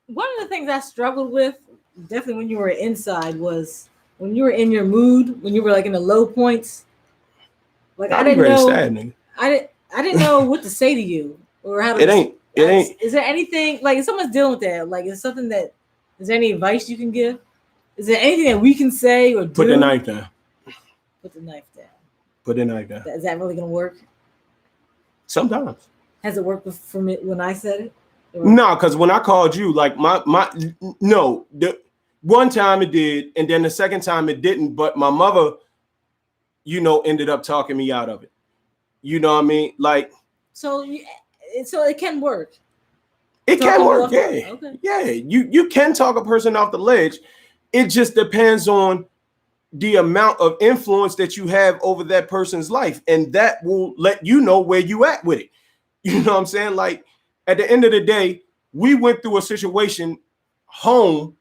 A: One of the things I struggled with, definitely when you were inside, was when you were in your mood, when you were like in the low points. Like, I didn't know. Sad, I didn't know what to say to you or how to.
B: It ain't.
A: Is there anything, like, if someone's dealing with that, like, is something that, is there any advice you can give? Is there anything that we can say or do?
B: Put the knife down.
A: Put the knife down.
B: Put the knife down.
A: Is that really gonna work?
B: Sometimes.
A: Has it worked for me when I said it?
B: No, because when I called you, like the one time it did, and then the second time it didn't. But my mother, you know, ended up talking me out of it. You know what I mean? Like,
A: so it can work.
B: It can work, yeah. Okay. Yeah, you can talk a person off the ledge. It just depends on the amount of influence that you have over that person's life, and that will let you know where you at with it. You know what I'm saying? Like, at the end of the day, we went through a situation home,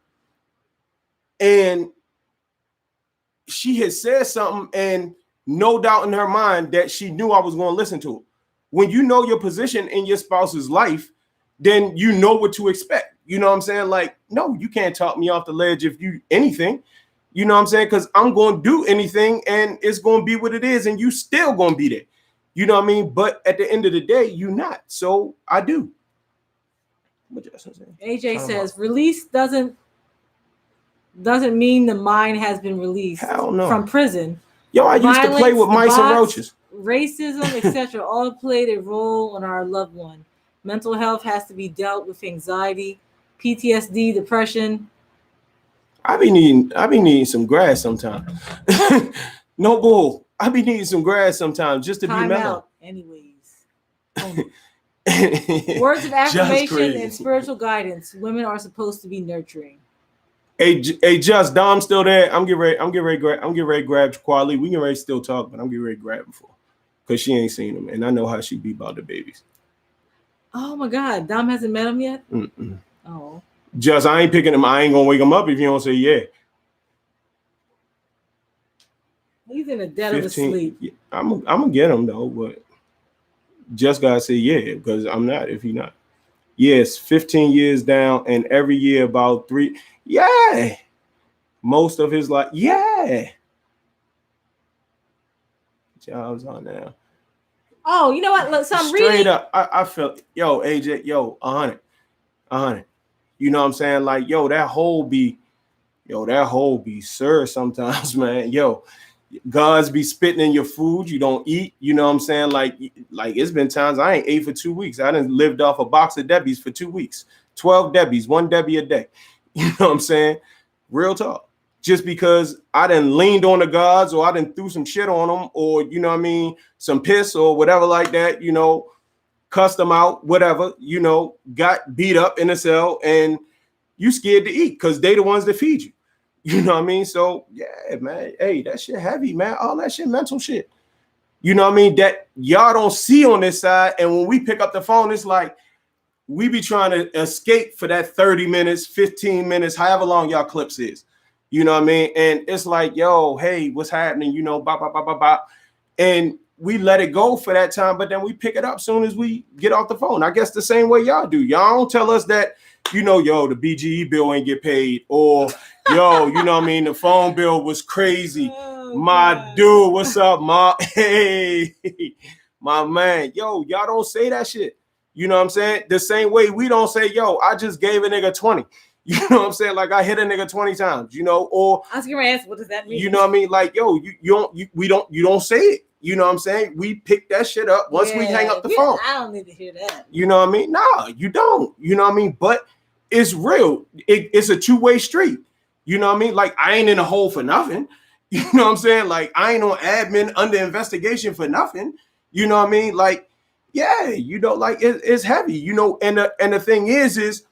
B: and she had said something, and no doubt in her mind that she knew I was going to listen to it. When you know your position in your spouse's life, then you know what to expect. You know what I'm saying? Like, no, you can't talk me off the ledge if you anything. You know what I'm saying? Because I'm going to do anything, and it's going to be what it is, and you still going to be there. You know what I mean? But at the end of the day, you not. So I do. What Justin say?
A: AJ says release doesn't mean the mind has been released from prison.
B: Yo, I used to play with mice and roaches.
A: Racism, etc., all played a role in our loved one. Mental health has to be dealt with, anxiety, PTSD, depression.
B: I be needing some grass sometimes. No bull. I be needing some grass sometimes just to be mellow.
A: Out anyways. Words of affirmation and spiritual guidance. Women are supposed to be nurturing.
B: Hey, just Dom still there? I'm getting ready to grab Quali. We can ready to still talk, but I'm getting ready to grab him for, because she ain't seen him, and I know how she be about the babies.
A: Oh my God, Dom hasn't met him yet.
B: Mm-mm.
A: Oh.
B: Just I ain't picking him. I ain't gonna wake him up if you don't say yeah.
A: He's in the dead of his sleep.
B: Yeah, I'm gonna get him though, but just gotta say yeah, because I'm not if he not. Yes, 15 years down, and every year about 3. Yeah, most of his life. Yeah, jobs on now.
A: Oh, you know what? Look, so I'm
B: straight
A: reading.
B: Up. I felt AJ, 100. You know what I'm saying? Like, that hole be sir sometimes, man. Gods be spitting in your food you don't eat. You know what I'm saying? Like it's been times I ain't ate for 2 weeks. I done lived off a box of Debbie's for 2 weeks. 12 Debbie's, 1 Debbie a day. You know what I'm saying? Real talk. Just because I done leaned on the gods, or I done threw some shit on them, or, you know what I mean, some piss or whatever like that, cussed them out, whatever, got beat up in a cell, and you scared to eat because they the ones that feed you. You know what I mean? So, yeah, man. Hey, that shit heavy, man. All that shit mental shit. You know what I mean? That y'all don't see on this side. And when we pick up the phone, it's like we be trying to escape for that 30 minutes, 15 minutes, however long y'all clips is. You know what I mean? And it's like, yo, hey, what's happening? Bop, bop, bop, bop, bop. And we let it go for that time, but then we pick it up soon as we get off the phone. I guess the same way y'all do. Y'all don't tell us that, you know, yo, the BGE bill ain't get paid, or yo, you know what I mean, the phone bill was crazy. Oh, my God. Dude, what's up, ma? Hey, my man. Yo, y'all don't say that shit. You know what I'm saying? The same way we don't say, yo, I just gave a nigga 20. You know what I'm saying? Like, I hit a nigga 20 times, you know, or
A: I was gonna ask, what does that mean?
B: You know what I mean? Like, yo, you don't say it. You know what I'm saying? We pick that shit up once we hang up the phone.
A: I don't need to hear that.
B: You know what I mean? Nah, you don't. You know what I mean? But it's real. It's a two-way street. You know what I mean? Like, I ain't in a hole for nothing. You know what I'm saying? Like, I ain't on admin under investigation for nothing. You know what I mean? Like, yeah, you know, like it's heavy. You know, and the thing is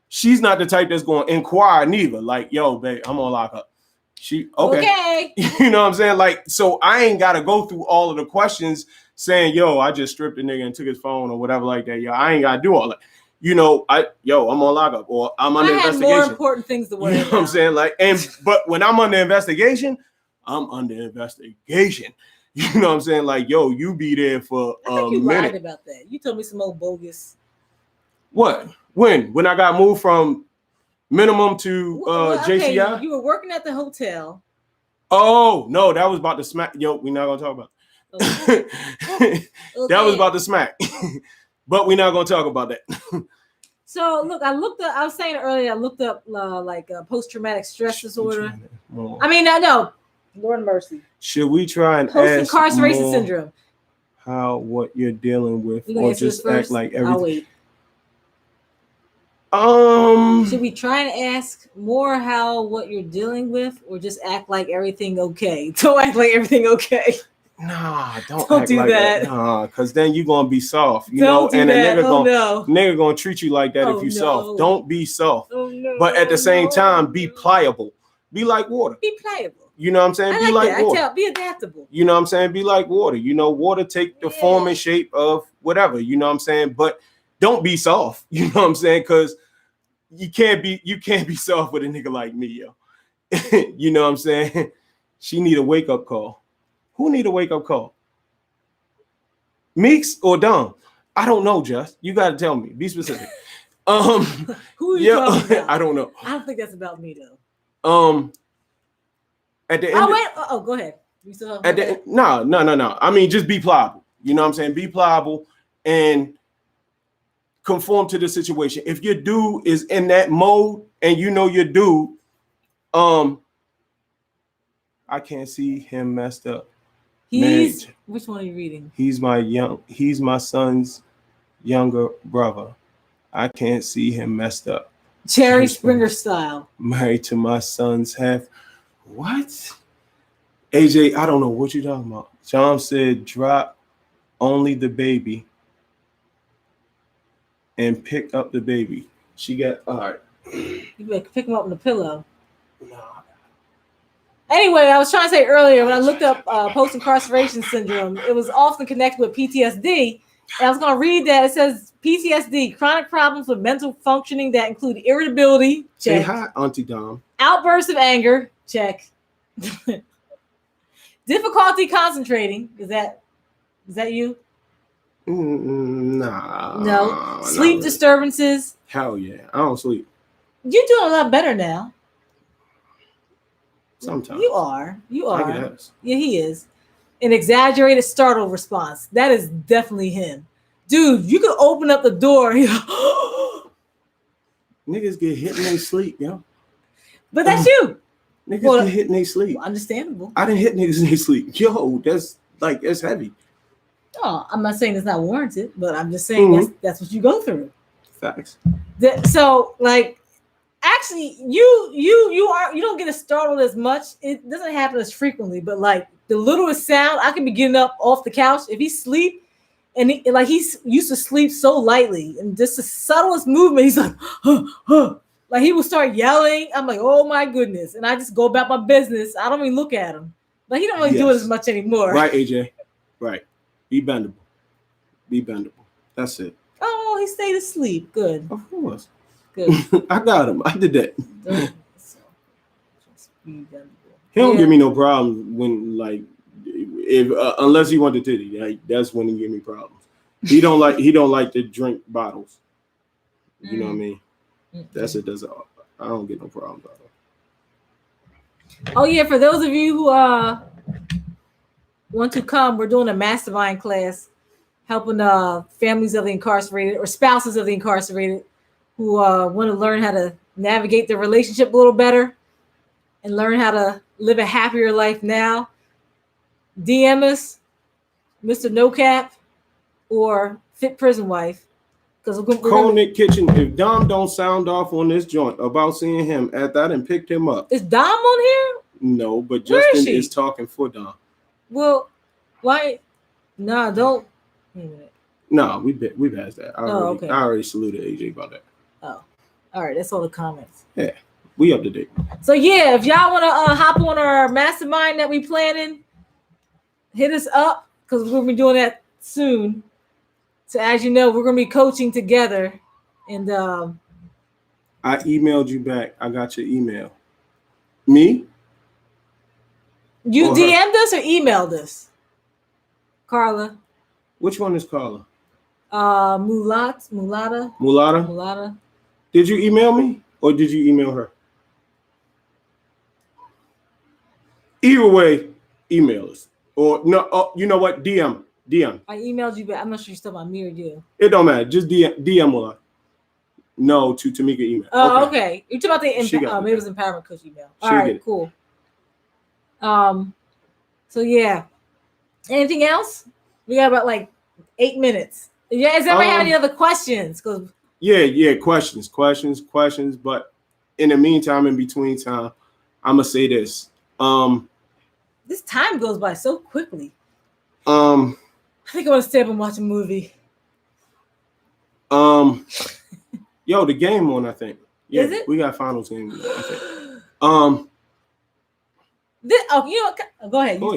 B: she's not the type that's going to inquire neither. Like, yo, babe, I'm gonna lock up. She okay. You know what I'm saying? Like, so I ain't got to go through all of the questions saying, yo, I just stripped a nigga and took his phone or whatever like that. Yo, I ain't got to do all that. You know, I'm on lockup, or I'm under investigation.
A: More important things to worry about.
B: You know what I'm saying? Like, but when I'm under investigation, I'm under investigation. You know what I'm saying? Like, yo, you be there for
A: I think you lied about that. You told me some old bogus.
B: What? When I got moved from minimum to JCI?
A: You were working at the hotel.
B: Oh, no, that was about to smack. Yo, we're not going to talk about it. Okay. That was about to smack. But we're not going to talk about that.
A: So, look, I was saying earlier, I looked up post-traumatic stress disorder. I mean, I know. Lord mercy.
B: Should we try and
A: post-incarceration syndrome?
B: What you're dealing with, or just act like everything?
A: I'll wait. Should we try and ask more what you're dealing with, or just act like everything okay? Don't act like everything okay.
B: Nah, don't act do like that. Nah, because then you're gonna be soft, you know, and
A: that.
B: a nigga gonna treat you like that if you soft. Don't be soft. But at the same time, be pliable. Be like water.
A: Be pliable.
B: You know what I'm saying? Be like water.
A: Be adaptable.
B: You know what I'm saying? Be like water. You know, water take the form and shape of whatever. You know what I'm saying? But don't be soft. You know what I'm saying? Because you can't be soft with a nigga like me, yo. You know what I'm saying? She need a wake-up call. Who need a wake-up call? Meeks or Dom? I don't know, Just. You gotta tell me. Be specific.
A: Who are you talking about?
B: I don't know.
A: I don't think that's about me though.
B: At the end.
A: Go ahead.
B: No. I mean, just be pliable. You know what I'm saying? Be pliable and conform to the situation. If your dude is in that mode and you know your dude, I can't see him messed up.
A: Which one are you reading?
B: He's my son's younger brother. I can't see him messed up.
A: Cherry Springer style.
B: Married to my son's half. What? AJ, I don't know what you're talking about. John said drop only the baby and pick up the baby. She got all right.
A: You better pick him up on the pillow. No. Anyway, I was trying to say earlier when I looked up post-incarceration syndrome, it was often connected with PTSD. And I was going to read that. It says PTSD, chronic problems with mental functioning that include irritability. Check.
B: Say hi, Auntie Dom.
A: Outbursts of anger. Check. Difficulty concentrating. Is that you?
B: Nah.
A: No. Sleep disturbances.
B: Hell yeah. I don't sleep.
A: You're doing a lot better now.
B: Sometimes.
A: You are.
B: I guess.
A: Yeah, he is. An exaggerated startle response. That is definitely him. Dude, you could open up the door.
B: Niggas get hit in their sleep, yo.
A: But that's you.
B: Niggas get hit in their sleep.
A: Understandable.
B: I didn't hit niggas in their sleep. Yo, it's heavy.
A: Oh, I'm not saying it's not warranted, but I'm just saying that's what you go through.
B: Facts.
A: So, like, actually, you don't get startled as much. It doesn't happen as frequently, but like the littlest sound, I can be getting up off the couch if he sleep, and he's used to sleep so lightly, and just the subtlest movement, he's like, like he will start yelling. I'm like, oh my goodness, and I just go about my business. I don't even look at him. Like he don't really do it as much anymore.
B: Right, AJ. Right. Be bendable. That's it.
A: Oh, he stayed asleep. Good.
B: Of course.
A: Good.
B: I got him. I did that. He don't give me no problem when like If unless he wanted titty, that's when he give me problems. He don't like to drink bottles. You know what I mean? That's it. I don't get no problems out of it.
A: Oh yeah, for those of you who want to come, we're doing a mastermind class helping families of the incarcerated or spouses of the incarcerated who want to learn how to navigate their relationship a little better and learn how to live a happier life now. DM us, Mr. No Cap or Fit Prison Wife.
B: Cold Nick Kitchen, if Dom don't sound off on this joint about seeing him after I done picked him up.
A: Is Dom on here?
B: No, but Justin is talking for Dom.
A: Well, why? Nah, don't. Wait a minute.
B: No, we passed that. I already saluted AJ about that.
A: Oh, all right. That's all the comments.
B: Yeah, we up to date.
A: So yeah, if y'all want to hop on our mastermind that we planning, hit us up because we're gonna be doing that soon. So as you know, we're gonna be coaching together, and
B: I emailed you back. I got your email. Me?
A: You DM'd us or emailed us, Carla?
B: Which one is Carla?
A: Mulata.
B: Did you email me or did you email her? Either way, email us. Or no, you know what? DM.
A: I emailed you, but I'm not sure you're still about me or you.
B: It don't matter. Just DM Mulata. No, to Tamika email.
A: Oh, okay. You're talking about maybe it was Empowerment Coach email. All right, cool. So yeah. Anything else? We got about like 8 minutes. Yeah, does everybody have any other questions?
B: Yeah, questions. But in the meantime, in between time, I'm gonna say this.
A: This time goes by so quickly. I think I want to stay up and watch a movie.
B: Yo, the game on, I think. Yeah,
A: is it?
B: We got finals game, I think.
A: You know what? Go ahead.
B: No.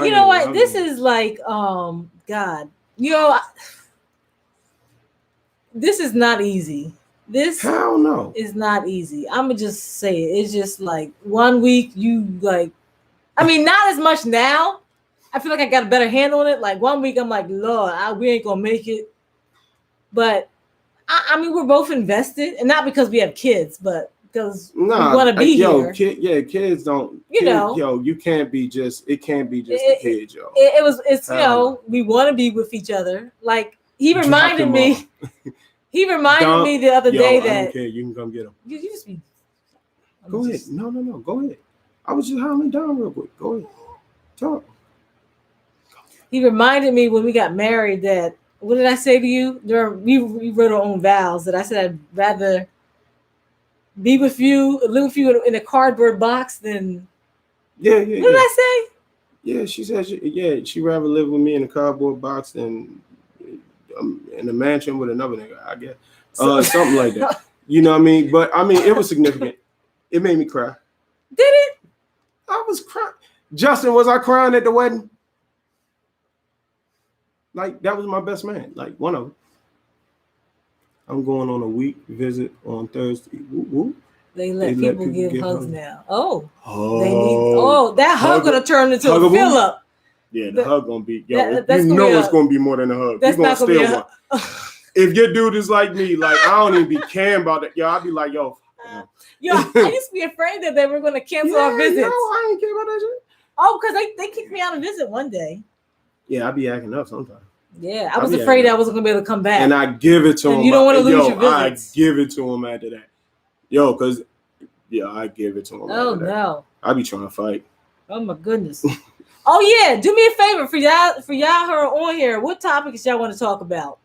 A: You know what? This is like, God. You know, this is not easy. This
B: hell no
A: is not easy. I'm gonna just say it. It's just like 1 week you like. I mean, not as much now. I feel like I got a better handle on it. Like 1 week, I'm like, Lord, we ain't gonna make it. But I mean, we're both invested, and not because we have kids, but because we want to be here.
B: Kids don't. You can't be just. It can't be just a kid, yo.
A: It's we want to be with each other. Like he reminded me. He reminded me the other day that.
B: I don't care. You can come get him.
A: You just be.
B: Go ahead. No. Go ahead. I was just hollering down real quick. Go ahead. Talk.
A: He reminded me when we got married that. What did I say to you? We wrote our own vows that I said I'd rather be with you, live with you in a cardboard box than.
B: Yeah.
A: What did I say?
B: Yeah, she said. She'd rather live with me in a cardboard box than in a mansion with another nigga. I guess something like that. You know what I mean? But I mean, it was significant. It made me cry.
A: Did it?
B: I was crying. Justin, was I crying at the wedding? Like, that was my best man. Like, one of them. I'm going on a week visit on Thursday. Woo.
A: They let people give hugs now. Oh. That hug gonna turn into a fill up.
B: Yeah, the hug gonna be. It's gonna be more than a hug. You're gonna steal one. If your dude is like me, like I don't even be caring about that. Yo, I'll be like, yo.
A: I used to be afraid that they were gonna cancel our visits.
B: No, I ain't care about that shit.
A: Oh, because they kicked me out of visit one day.
B: Yeah, I be acting up sometimes.
A: Yeah, I was afraid I wasn't gonna be able to come back.
B: And I give it to him.
A: You don't want to lose your visits.
B: I give it to him after that. I give it to him.
A: Oh no.
B: I be trying to fight.
A: Oh my goodness. Oh yeah, do me a favor for y'all who are on here. What topics y'all want to talk about?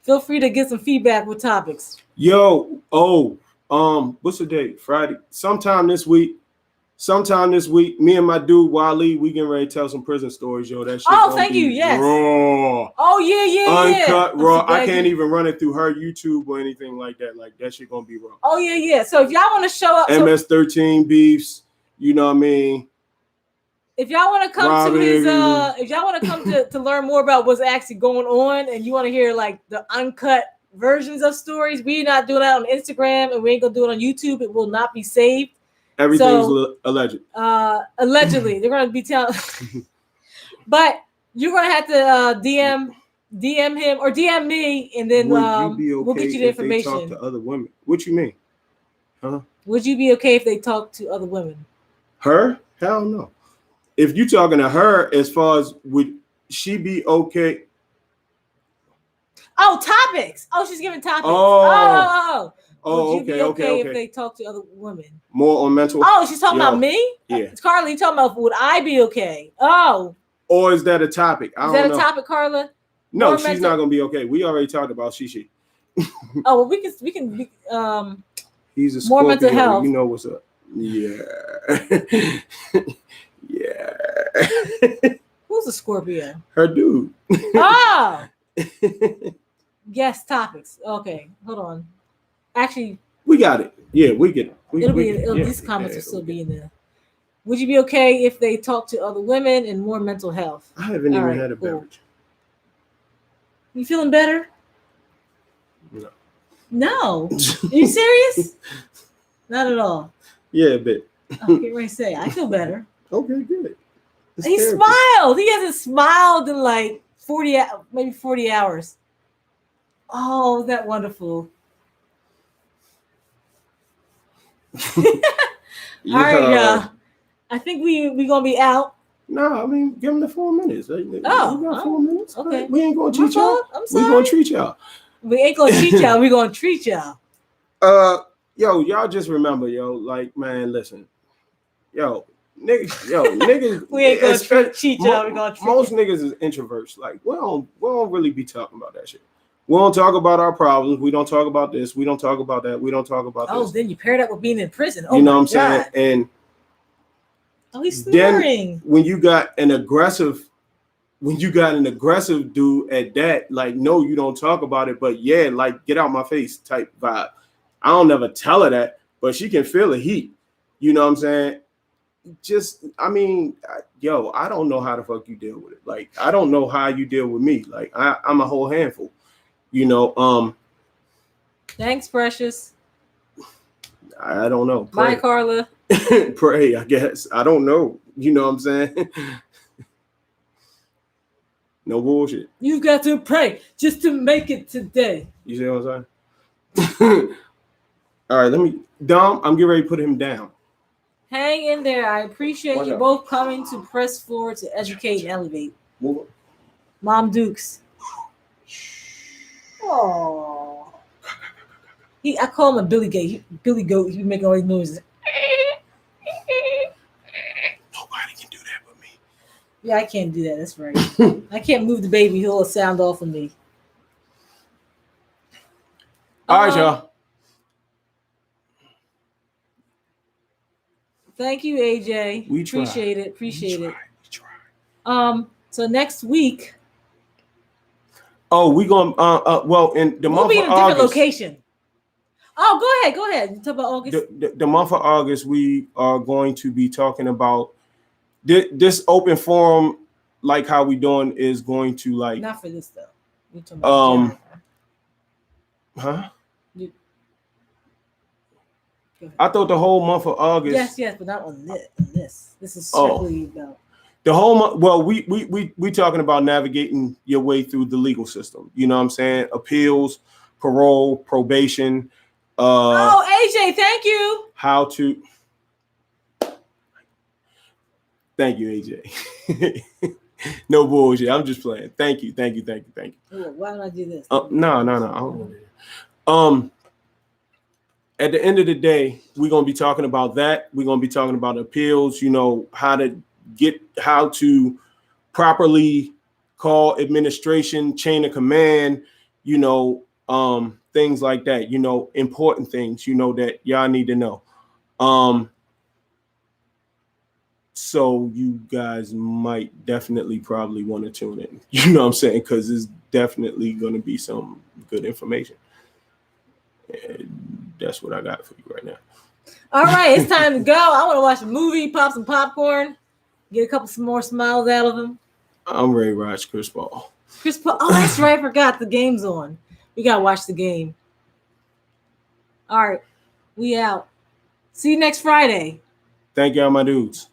A: Feel free to get some feedback with topics.
B: What's the date? Friday. Sometime this week, me and my dude Wally, we getting ready to tell some prison stories, yo. That shit.
A: Oh, thank you. Yes.
B: Raw.
A: Oh yeah.
B: Uncut, raw. I can't even run it through her YouTube or anything like that. Like that shit gonna be raw.
A: Oh yeah. So if y'all want to show up,
B: MS-13 beefs, you know what I mean.
A: If y'all want to come to his, if y'all want to come to learn more about what's actually going on, and you want to hear like the uncut versions of stories, we're not doing that on Instagram, and we ain't gonna do it on YouTube. It will not be saved.
B: Everything's alleged.
A: Allegedly, they're gonna be telling. But you're gonna have to DM him or DM me, and then
B: Would you be okay
A: we'll get you the
B: if they talk
A: information.
B: to other women? What you mean? Huh?
A: Would you be okay if they talk to other women?
B: Her? Hell no. If you talking to her, as far as would she be okay?
A: Oh, topics. Oh, she's giving topics. Oh. Would you be okay if they talk to other women?
B: More on mental.
A: Oh, she's talking about me?
B: Yeah.
A: Carla, you talking about would I be okay? Oh.
B: Or is that a topic?
A: Is that a topic, Carla?
B: No, she's not gonna be okay. We already talked about she.
A: Oh, well, we can
B: He's a Scorpio.
A: More mental health.
B: You know what's up. Yeah. Yeah.
A: Who's a Scorpio?
B: Her dude.
A: Oh. Yes, topics. Okay, hold on. Actually,
B: we got it. Yeah, we get it.
A: These comments will still be in there. Would you be okay if they talk to other women and more mental health?
B: I haven't even had a beverage.
A: You feeling better?
B: No.
A: No. Are you serious? Not at all.
B: Yeah, a bit.
A: I'm getting ready to say I feel better.
B: Okay, good.
A: He smiled. He hasn't smiled in like 40 hours. Oh, is that wonderful? All right, y'all. I think we gonna be out.
B: No, I mean, give them the 4 minutes. We got 4 minutes.
A: Okay.
B: We ain't gonna treat y'all.
A: I'm sorry.
B: We gonna treat y'all.
A: We ain't gonna treat y'all. We gonna treat y'all.
B: Y'all just remember, like, man, listen, niggas.
A: We ain't gonna treat y'all. We gonna treat
B: most niggas is introverts. Like, we don't really be talking about that shit. We don't talk about our problems. We don't talk about this. We don't talk about that. We don't talk about this.
A: Oh, then you paired up with being in prison. Oh,
B: you know what I'm saying? And
A: he's snoring.
B: Then when you got an aggressive dude at that, like, no, you don't talk about it, but yeah, like, get out my face type vibe. I don't never tell her that, but she can feel the heat. You know what I'm saying? I don't know how the fuck you deal with it. Like, I don't know how you deal with me. Like, I'm a whole handful.
A: Thanks, Precious.
B: I don't know.
A: Bye, Carla.
B: Pray, I guess. I don't know. You know what I'm saying? No bullshit.
A: You got to pray just to make it today.
B: You see what I'm saying? All right, Dom, I'm getting ready to put him down.
A: Hang in there. I appreciate you both coming to Press Floor to educate and elevate. Mom Dukes. Oh. I call him a Billy Goat. He making all these noises.
B: Nobody can do that but me.
A: Yeah, I can't do that. That's right. I can't move the baby. He'll sound off of me.
B: All right, y'all.
A: Thank you, AJ.
B: We
A: appreciate it. Appreciate it. So next week.
B: Oh, we gonna in the month of August. We'll be in a different
A: location. Oh, go ahead. You talk about August.
B: The month of August, we are going to be talking about this open forum, like how we doing, is going to like.
A: Not for this though. We're talking about
B: huh? I thought the whole month of August.
A: Yes, but not on this. This is strictly about
B: the whole month. Well, we talking about navigating your way through the legal system. You know what I'm saying? Appeals, parole, probation.
A: AJ, thank you.
B: How to? Thank you, AJ. No bullshit. I'm just playing. Thank you.
A: Why don't I do this?
B: No. I don't want to. At the end of the day, we're going to be talking about that. We're going to be talking about appeals, how to properly call administration, chain of command, things like that, important things, that y'all need to know. So you guys might definitely probably want to tune in, you know what I'm saying? Because it's definitely going to be some good information. And that's what I got for you right now.
A: All right, it's time to go. I want to watch a movie, pop some popcorn, get some more smiles out of him.
B: I'm ready to watch Chris Paul.
A: Oh, that's right. I forgot the game's on. We got to watch the game. All right, we out. See you next Friday.
B: Thank y'all, my dudes.